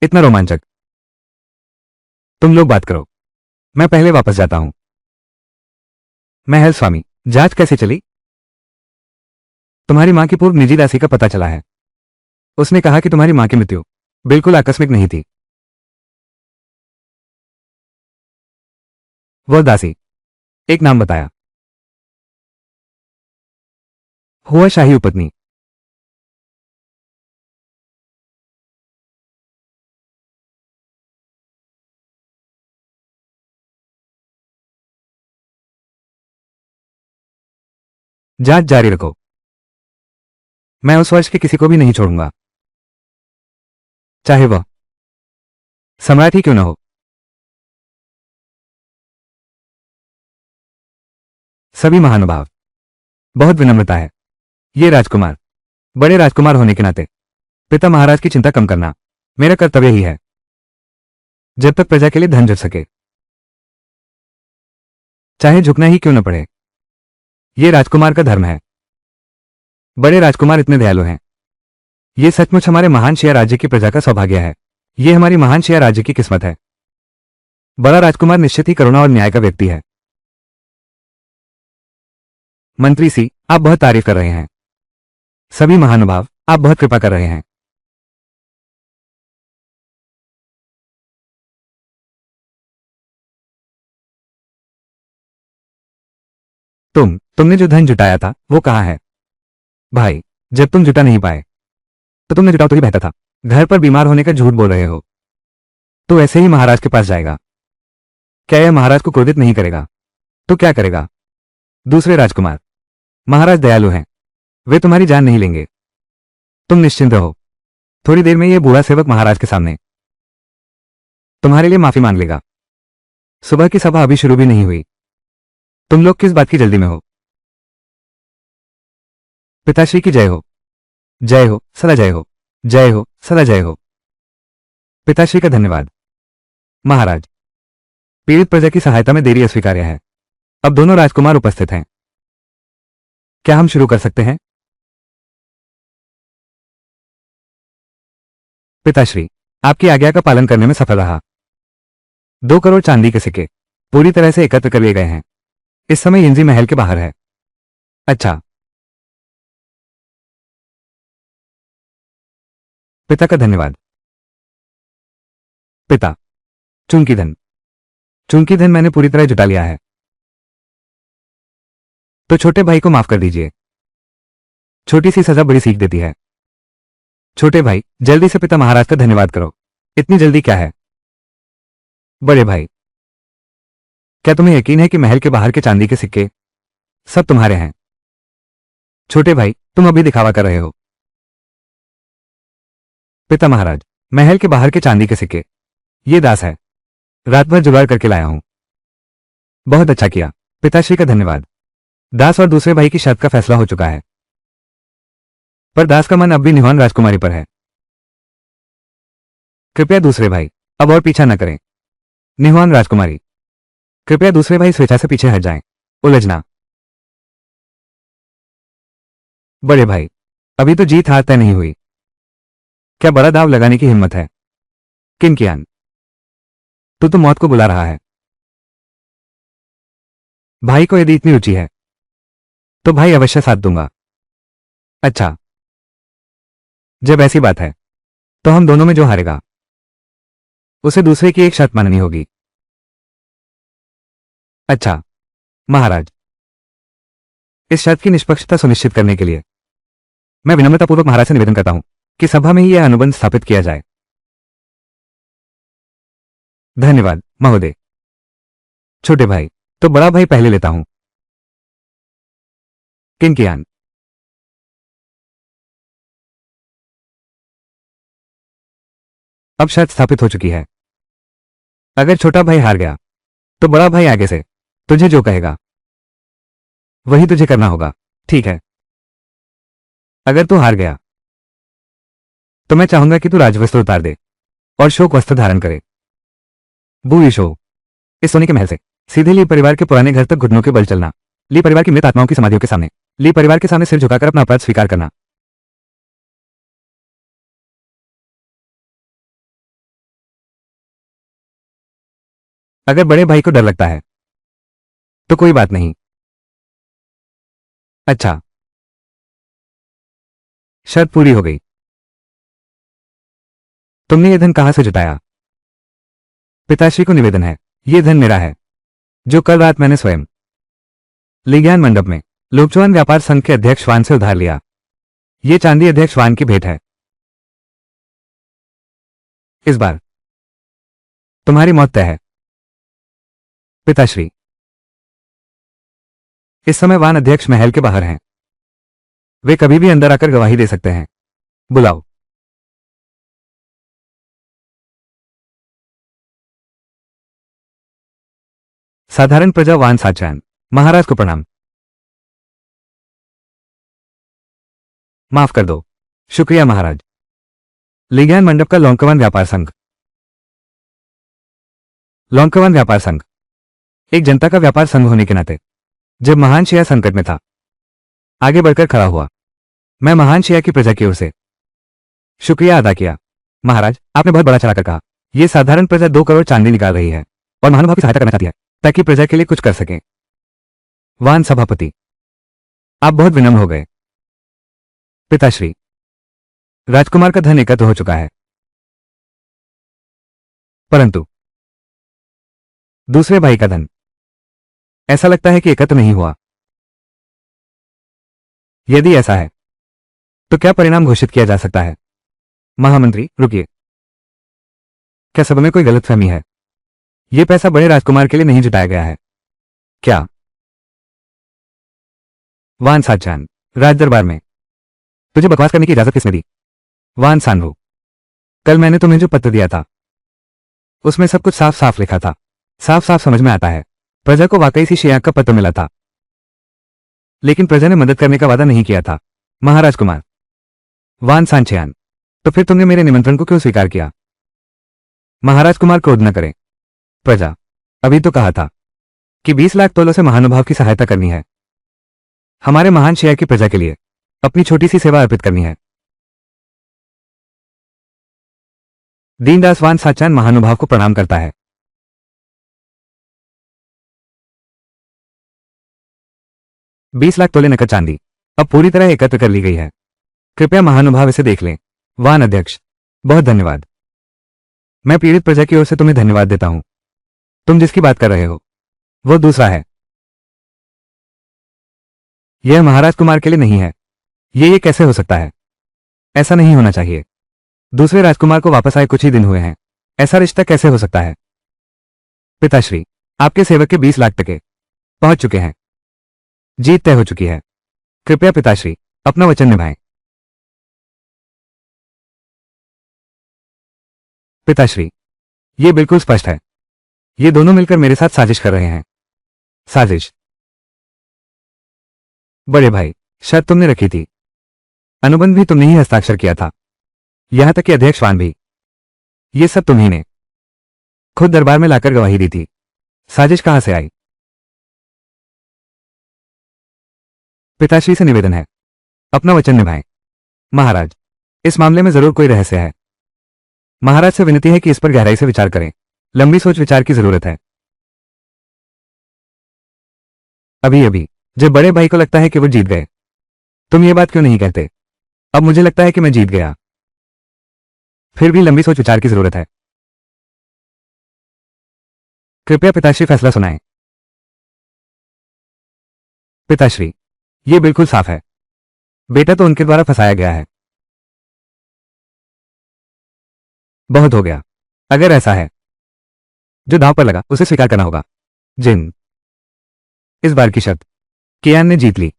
इतना रोमांचक। तुम लोग बात करो, मैं पहले वापस जाता हूं। महल स्वामी, जांच कैसे चली। तुम्हारी मां की पूर्व निजी दासी का पता चला है। उसने कहा कि तुम्हारी मां की मृत्यु बिल्कुल आकस्मिक नहीं थी। वह दासी, एक नाम बताया। हुआ शाही उपपत्नी। जांच जारी रखो। मैं उस वर्ष के किसी को भी नहीं छोड़ूंगा, चाहे वह सम्राट ही क्यों न हो। सभी महानुभाव, बहुत विनम्रता है। ये राजकुमार, बड़े राजकुमार होने के नाते पिता महाराज की चिंता कम करना मेरा कर्तव्य ही है, जब तक प्रजा के लिए धन जुट सके, चाहे झुकना ही क्यों न पड़े। ये राजकुमार का धर्म है। बड़े राजकुमार इतने दयालु हैं। ये सचमुच हमारे महान शिया राज्य की प्रजा का सौभाग्य है। ये हमारी महान शिया राज्य की किस्मत है। बड़ा राजकुमार निश्चित ही करुणा और न्याय का व्यक्ति है। मंत्री सी, आप बहुत तारीफ कर रहे हैं। सभी महानुभाव, आप बहुत कृपा कर रहे हैं। तुमने जो धन जुटाया था वो कहाँ है? भाई, जब तुम जुटा नहीं पाए तो तुमने जुटाओ तो ही बेहतर था। घर पर बीमार होने का झूठ बोल रहे हो तो ऐसे ही महाराज के पास जाएगा। क्या यह महाराज को क्रोधित नहीं करेगा? तो क्या करेगा? दूसरे राजकुमार, महाराज दयालु हैं, वे तुम्हारी जान नहीं लेंगे। तुम निश्चिंत रहो, थोड़ी देर में यह बूढ़ा सेवक महाराज के सामने तुम्हारे लिए माफी मांग लेगा। सुबह की सभा अभी शुरू भी नहीं हुई, तुम लोग किस बात की जल्दी में हो? पिताश्री की जय हो, जय हो, सदा जय हो, जय हो, सदा जय हो। पिताश्री का धन्यवाद। महाराज, पीड़ित प्रजा की सहायता में देरी अस्वीकार्य है। अब दोनों राजकुमार उपस्थित हैं, क्या हम शुरू कर सकते हैं? पिताश्री, आपकी आज्ञा का पालन करने में सफल रहा। 2 करोड़ चांदी के सिक्के पूरी तरह से एकत्र कर लिए गए हैं। इस समय यिंजी महल के बाहर है। अच्छा, पिता का धन्यवाद। पिता, चूंकि धन मैंने पूरी तरह जुटा लिया है तो छोटे भाई को माफ कर दीजिए। छोटी सी सजा बड़ी सीख देती है। छोटे भाई, जल्दी से पिता महाराज का धन्यवाद करो। इतनी जल्दी क्या है? बड़े भाई, क्या तुम्हें यकीन है कि महल के बाहर के चांदी के सिक्के सब तुम्हारे हैं? छोटे भाई, तुम अभी दिखावा कर रहे हो। पिता महाराज, महल के बाहर के चांदी के सिक्के ये दास है, रात भर जुगाड़ करके लाया हूं। बहुत अच्छा किया, पिताश्री का धन्यवाद। दास और दूसरे भाई की शर्त का फैसला हो चुका है, पर दास का मन अब भी निहान राजकुमारी पर है। कृपया दूसरे भाई अब और पीछा न करें। निहान राजकुमारी, कृपया दूसरे भाई स्वेच्छा से पीछे हट जाएं। उलझना। बड़े भाई, अभी तो जीत हार तय नहीं हुई, क्या बड़ा दाव लगाने की हिम्मत है? किनकियान, तू तो मौत को बुला रहा है। भाई को यदि इतनी रुचि है तो भाई अवश्य साथ दूंगा। अच्छा, जब ऐसी बात है तो हम दोनों में जो हारेगा उसे दूसरे की एक शर्त माननी होगी। अच्छा महाराज, इस शर्त की निष्पक्षता सुनिश्चित करने के लिए मैं विनम्रतापूर्वक महाराज से निवेदन करता हूं कि सभा में ही यह अनुबंध स्थापित किया जाए। धन्यवाद महोदय। छोटे भाई, तो बड़ा भाई पहले लेता हूं। किनकियान, अब शर्त स्थापित हो चुकी है। अगर छोटा भाई हार गया तो बड़ा भाई आगे से तुझे जो कहेगा वही तुझे करना होगा, ठीक है? अगर तू हार गया तो मैं चाहूंगा कि तू राजवस्त्र उतार दे और शोक वस्त्र धारण करे। बूढ़ी शो, इस सोने के महल से सीधे ली परिवार के पुराने घर तक घुटनों के बल चलना, ली परिवार की मृत आत्माओं की समाधियों के सामने, ली परिवार के सामने सिर झुकाकर अपना अपराध स्वीकार करना। अगर बड़े भाई को डर लगता है तो कोई बात नहीं। अच्छा, शर्त पूरी हो गई। तुमने ये धन कहां से जुटाया? पिताश्री को निवेदन है, ये धन मेरा है, जो कल रात मैंने स्वयं लिज्ञान मंडप में लोकचुआन व्यापार संघ के अध्यक्ष वान से उधार लिया। ये चांदी अध्यक्ष वान की भेंट है। इस बार तुम्हारी मौत तय है। पिताश्री, इस समय वान अध्यक्ष महल के बाहर हैं, वे कभी भी अंदर आकर गवाही दे सकते हैं। बुलाओ। साधारण प्रजा वान साचान, महाराज को प्रणाम। माफ कर दो। शुक्रिया महाराज। लिज्ञान मंडप का लौंकवान व्यापार संघ। लौंकवान व्यापार संघ एक जनता का व्यापार संघ होने के नाते जब महान शिया संकट में था, आगे बढ़कर खड़ा हुआ। मैं महान शिया की प्रजा की ओर से शुक्रिया अदा किया। महाराज, आपने बहुत बड़ा चढ़ाकर कहा। यह साधारण प्रजा 2 करोड़ चांदी निकाल रही है। और महानुभाव की सहायता करना चाहती है ताकि प्रजा के लिए कुछ कर सके। वान सभापति, आप बहुत विनम्र हो गए। पिताश्री, राजकुमार का धन एकत्र हो चुका है, परंतु दूसरे भाई का धन ऐसा लगता है कि एकत्र नहीं हुआ। यदि ऐसा है तो क्या परिणाम घोषित किया जा सकता है? महामंत्री, रुकिए। क्या सब में कोई गलतफहमी है? यह पैसा बड़े राजकुमार के लिए नहीं जुटाया गया है क्या? वान साचान, राज दरबार में तुझे बकवास करने की इजाजत किसने दी? वान सानवू, कल मैंने तुम्हें जो पत्र दिया था उसमें सब कुछ साफ साफ लिखा था। साफ साफ समझ में आता है प्रजा को वाकई सी शियाक का पत्र मिला था, लेकिन प्रजा ने मदद करने का वादा नहीं किया था। महाराज कुमार, वान सांचियान, तो फिर तुमने मेरे निमंत्रण को क्यों स्वीकार किया? महाराज कुमार, क्रोध न करें। प्रजा, अभी तो कहा था कि 20 लाख तोलों से महानुभाव की सहायता करनी है। हमारे महान शिया की प्रजा के लिए अपनी छोटी सी सेवा अर्पित करनी है। दीनदास वान साचान महानुभाव को प्रणाम करता है। 20 लाख तोले नकद चांदी अब पूरी तरह एकत्र कर ली गई है। कृपया महानुभाव इसे देख लें। वान अध्यक्ष, बहुत धन्यवाद। मैं पीड़ित प्रजा की ओर से तुम्हें धन्यवाद देता हूं। तुम जिसकी बात कर रहे हो वो दूसरा है। यह महाराज कुमार के लिए नहीं है। ये कैसे हो सकता है? ऐसा नहीं होना चाहिए। दूसरे राजकुमार को वापस आए कुछ ही दिन हुए हैं, ऐसा रिश्ता कैसे हो सकता है? पिताश्री, आपके सेवक के 20 लाख टके पहुंच चुके हैं। जीत तय हो चुकी है। कृपया पिताश्री अपना वचन निभाएं। पिताश्री, ये बिल्कुल स्पष्ट है। ये दोनों मिलकर मेरे साथ साजिश कर रहे हैं। साजिश? बड़े भाई, शर्त तुमने रखी थी, अनुबंध भी तुमने ही हस्ताक्षर किया था, यहां तक कि अध्यक्षवान भी। ये सब तुम्ही ने खुद दरबार में लाकर गवाही दी थी। साजिश कहां से आई? पिताश्री से निवेदन है, अपना वचन निभाएं। महाराज, इस मामले में जरूर कोई रहस्य है। महाराज से विनती है कि इस पर गहराई से विचार करें। लंबी सोच विचार की जरूरत है। अभी अभी जब बड़े भाई को लगता है कि वो जीत गए, तुम ये बात क्यों नहीं कहते? अब मुझे लगता है कि मैं जीत गया। फिर भी लंबी सोच विचार की जरूरत है। कृपया पिताश्री फैसला सुनाएं। पिताश्री, ये बिल्कुल साफ है। बेटा तो उनके द्वारा फंसाया गया है। बहुत हो गया। अगर ऐसा है, जो दांव पर लगा उसे स्वीकार करना होगा। जिन इस बार की शर्त कियान ने जीत ली।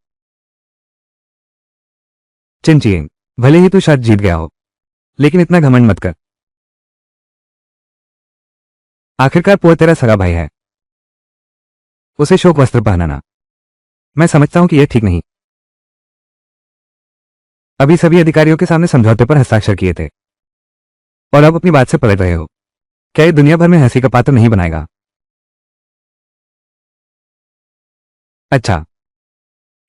चिंचियंग, भले ही तू शर्त जीत गया हो, लेकिन इतना घमंड मत कर। आखिरकार पुआ तेरा सगा भाई है, उसे शोक वस्त्र पहनाना, मैं समझता हूं कि यह ठीक नहीं। अभी सभी अधिकारियों के सामने समझौते पर हस्ताक्षर किए थे और अब अपनी बात से पलट रहे हो। क्या ये दुनिया भर में हंसी का पात्र नहीं बनाएगा? अच्छा,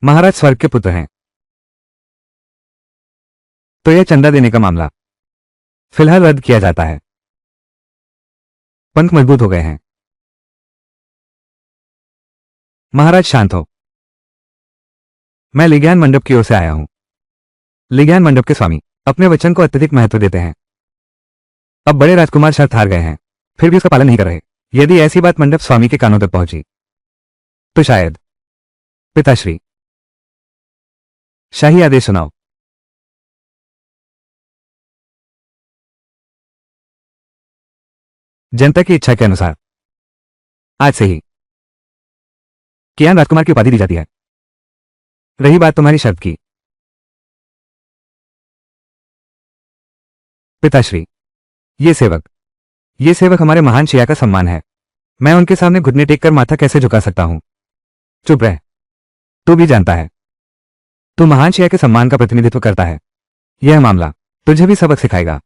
महाराज स्वर्ग के पुत्र हैं, तो यह चंदा देने का मामला फिलहाल रद्द किया जाता है। पंख मजबूत हो गए हैं। महाराज शांत हो। मैं लिज्ञान मंडप की ओर से आया हूं। लिज्ञान मंडप के स्वामी अपने वचन को अत्यधिक महत्व देते हैं। अब बड़े राजकुमार शर्त हार गए हैं, फिर भी उसका पालन नहीं कर रहे। यदि ऐसी बात मंडप स्वामी के कानों तक पहुंची तो शायद। पिताश्री, शाही आदेश सुनाओ। जनता की इच्छा के अनुसार आज से ही कियान राजकुमार की उपाधि दी जाती है। रही बात तुम्हारी शर्त की, पिताश्री, ये सेवक हमारे महान शिया का सम्मान है। मैं उनके सामने घुटने टेक कर माथा कैसे झुका सकता हूं? चुप रह। तू भी जानता है तू महान शिया के सम्मान का प्रतिनिधित्व करता है। यह मामला तुझे भी सबक सिखाएगा।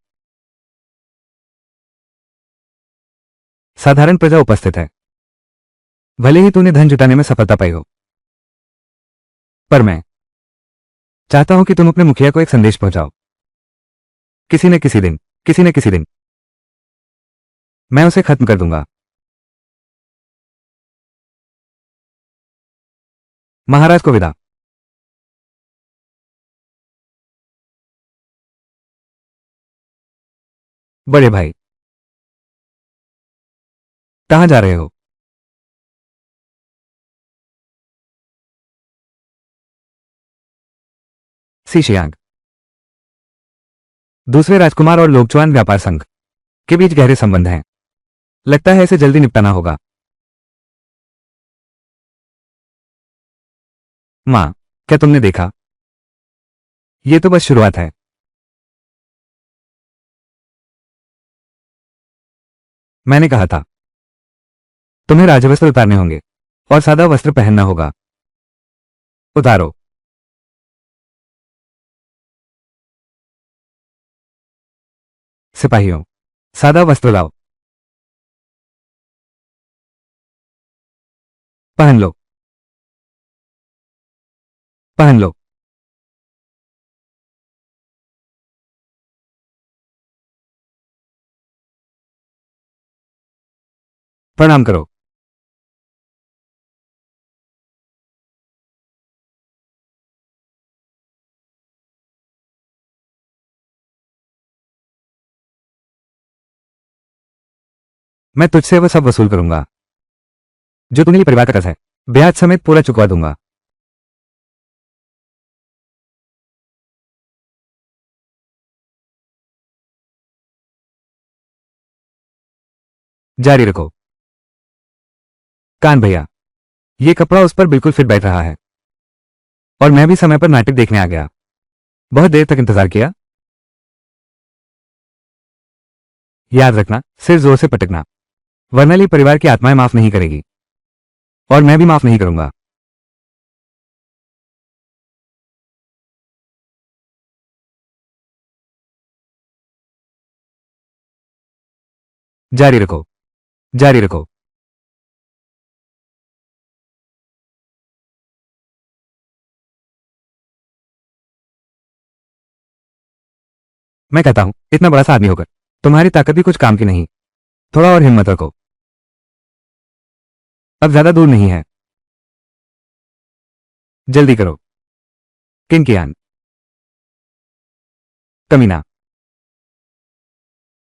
साधारण प्रजा उपस्थित है। भले ही तूने धन जुटाने में सफलता पाई हो, पर मैं चाहता हूं कि तुम अपने मुखिया को एक संदेश पहुंचाओ। किसी न किसी दिन मैं उसे खत्म कर दूंगा। महाराज को विदा। बड़े भाई, कहाँ जा रहे हो? सीशियांग। दूसरे राजकुमार और लोकचुआन व्यापार संघ के बीच गहरे संबंध हैं। लगता है इसे जल्दी निपटाना होगा। मां, क्या तुमने देखा? ये तो बस शुरुआत है। मैंने कहा था तुम्हें राजवस्त्र उतारने होंगे और सादा वस्त्र पहनना होगा। उतारो। सिपाहियों, सादा वस्त्र लाओ। पहन लो, पहन लो। प्रणाम करो। मैं तुझसे वह सब वसूल करूंगा जो तुम्हारे परिवार का कर्ज है। ब्याज समेत पूरा चुकवा दूंगा। जारी रखो। कान भैया, ये कपड़ा उस पर बिल्कुल फिट बैठ रहा है और मैं भी समय पर नाटक देखने आ गया। बहुत देर तक इंतजार किया। याद रखना, सिर जोर से पटकना, वरना ली परिवार की आत्माएं माफ नहीं करेगी और मैं भी माफ नहीं करूंगा। जारी रखो, जारी रखो। मैं कहता हूं, इतना बड़ा सा आदमी होकर तुम्हारी ताकत भी कुछ काम की नहीं। थोड़ा और हिम्मत रखो। अब ज्यादा दूर नहीं है। जल्दी करो। किंकियान। कमीना।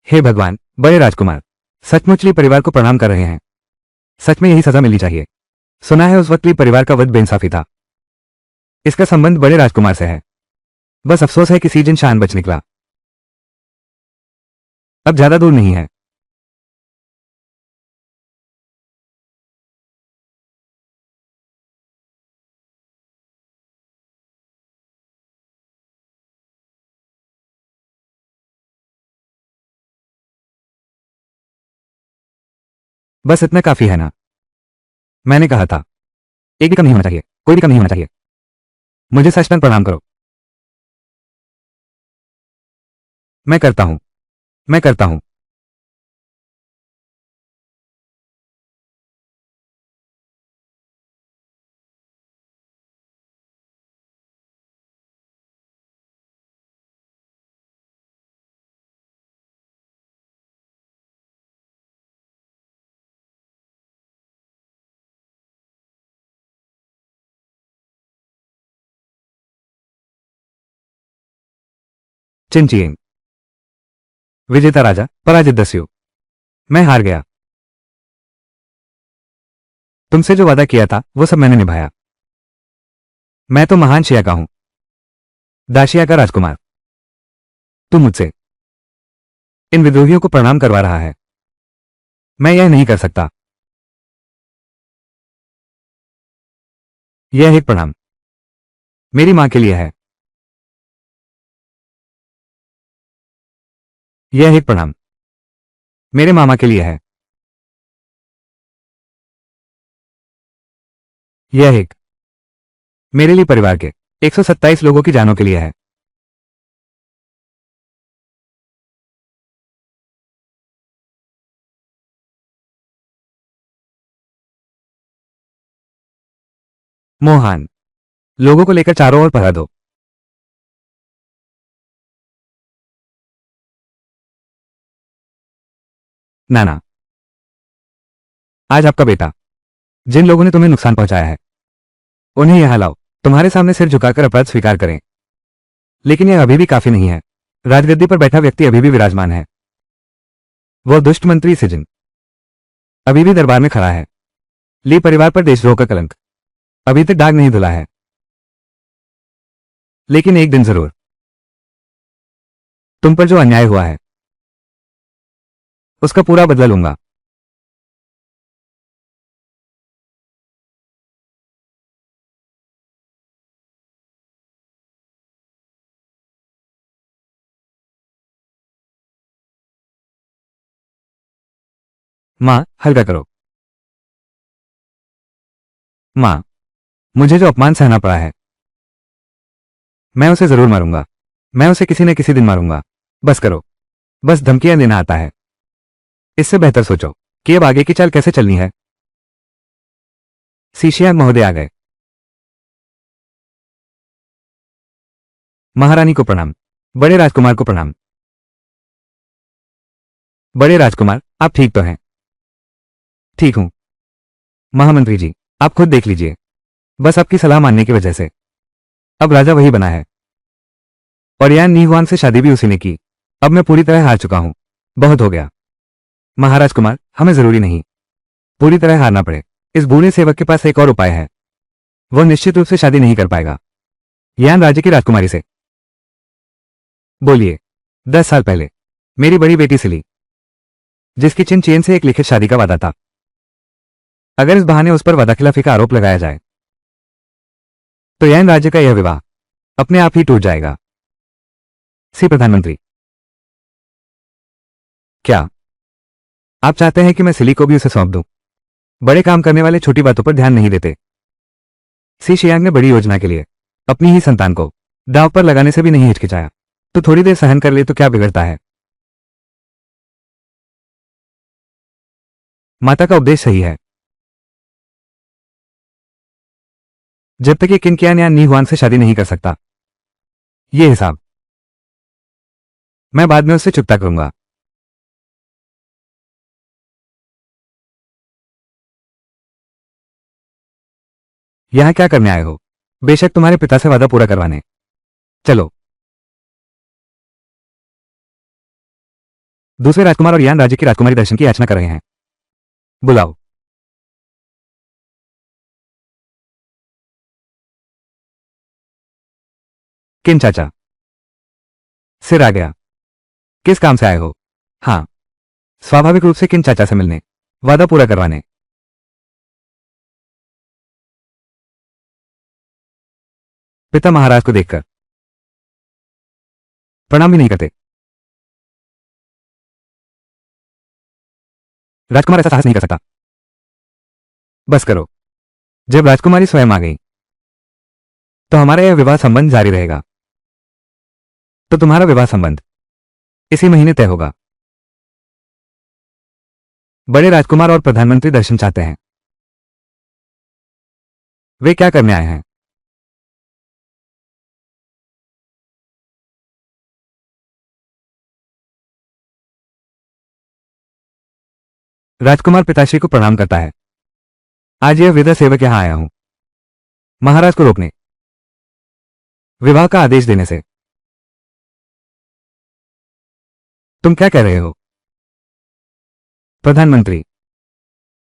हे भगवान, बड़े राजकुमार सचमुच ली परिवार को प्रणाम कर रहे हैं। सच में यही सजा मिलनी चाहिए। सुना है उस वक्त ली परिवार का वध बेइंसाफी था। इसका संबंध बड़े राजकुमार से है। बस अफसोस है कि सीजन शान बच निकला। अब ज्यादा दूर नहीं है। बस इतना काफी है ना? मैंने कहा था एक भी कम नहीं होना चाहिए, कोई भी कम नहीं होना चाहिए। मुझे सचमुच प्रणाम करो। मैं करता हूं, मैं करता हूं। चिंचिंग। विजेता राजा, पराजित दस्यु। मैं हार गया। तुमसे जो वादा किया था वो सब मैंने निभाया। मैं तो महान शिया का हूं, दाशिया का राजकुमार। तू मुझसे इन विद्रोहियों को प्रणाम करवा रहा है। मैं यह नहीं कर सकता। यह एक प्रणाम मेरी मां के लिए है। यह एक प्रणाम मेरे मामा के लिए है। यह एक मेरे लिए परिवार के 127 लोगों की जानों के लिए है। मोहान, लोगों को लेकर चारों ओर पहरा दो। नाना, आज आपका बेटा जिन लोगों ने तुम्हें नुकसान पहुंचाया है उन्हें यहाँ लाओ। तुम्हारे सामने सिर झुकाकर अपराध स्वीकार करें। लेकिन यह अभी भी काफी नहीं है। राजगद्दी पर बैठा व्यक्ति अभी भी विराजमान है। वह दुष्ट मंत्री सिजन अभी भी दरबार में खड़ा है। ली परिवार पर देशद्रोह का कलंक अभी तक दाग नहीं धुला है। लेकिन एक दिन जरूर तुम पर जो अन्याय हुआ है उसका पूरा बदला लूंगा। मां, हल्का करो। मां, मुझे जो अपमान सहना पड़ा है मैं उसे जरूर मारूंगा। मैं उसे किसी न किसी दिन मारूंगा। बस करो। बस धमकियां देना आता है। इससे बेहतर सोचो कि अब आगे की चाल कैसे चलनी है। सीशिया महोदय आ गए। महारानी को प्रणाम। बड़े राजकुमार को प्रणाम। बड़े राजकुमार, आप ठीक तो हैं? ठीक हूं महामंत्री जी। आप खुद देख लीजिए। बस आपकी सलाह मानने की वजह से अब राजा वही बना है। और यान नीहुआन से शादी भी उसी ने की। अब मैं पूरी तरह हार चुका हूं। बहुत हो गया। महाराज कुमार, हमें जरूरी नहीं पूरी तरह हारना पड़े। इस बूढ़े सेवक के पास एक और उपाय है। वह निश्चित रूप से शादी नहीं कर पाएगा यान राज्य की राजकुमारी से। बोलिए। 10 साल पहले मेरी बड़ी बेटी सिली, जिसकी चिन चेन से एक लिखित शादी का वादा था। अगर इस बहाने उस पर वादाखिलाफी का आरोप लगाया जाए तो यान राज्य का यह विवाह अपने आप ही टूट जाएगा। सी प्रधानमंत्री, क्या आप चाहते हैं कि मैं सिली को भी उसे सौंप दूं? बड़े काम करने वाले छोटी बातों पर ध्यान नहीं देते। सी शियांग ने बड़ी योजना के लिए अपनी ही संतान को दांव पर लगाने से भी नहीं हिचकिचाया। तो थोड़ी देर सहन कर ले तो क्या बिगड़ता है। माता का उपदेश सही है। जब तक ये किनकियान या नीहुआन से शादी नहीं कर सकता, ये हिसाब मैं बाद में उससे चुकता करूंगा। यहां क्या करने आए हो? बेशक तुम्हारे पिता से वादा पूरा करवाने। चलो। दूसरे राजकुमार और यान राज्य की राजकुमारी दर्शन की याचना कर रहे हैं। बुलाओ। किन चाचा। सिर आ गया। किस काम से आए हो? हाँ, स्वाभाविक रूप से किन चाचा से मिलने, वादा पूरा करवाने। पिता महाराज को देखकर प्रणाम भी नहीं करते। राजकुमार ऐसा साहस नहीं कर सकता। बस करो। जब राजकुमारी स्वयं आ गई तो हमारा यह विवाह संबंध जारी रहेगा। तो तुम्हारा विवाह संबंध इसी महीने तय होगा। बड़े राजकुमार और प्रधानमंत्री दर्शन चाहते हैं। वे क्या करने आए हैं? राजकुमार पिताश्री को प्रणाम करता है। आज यह विदा सेवक यहां आया हूं महाराज को रोकने, विवाह का आदेश देने से। तुम क्या कह रहे हो? प्रधानमंत्री,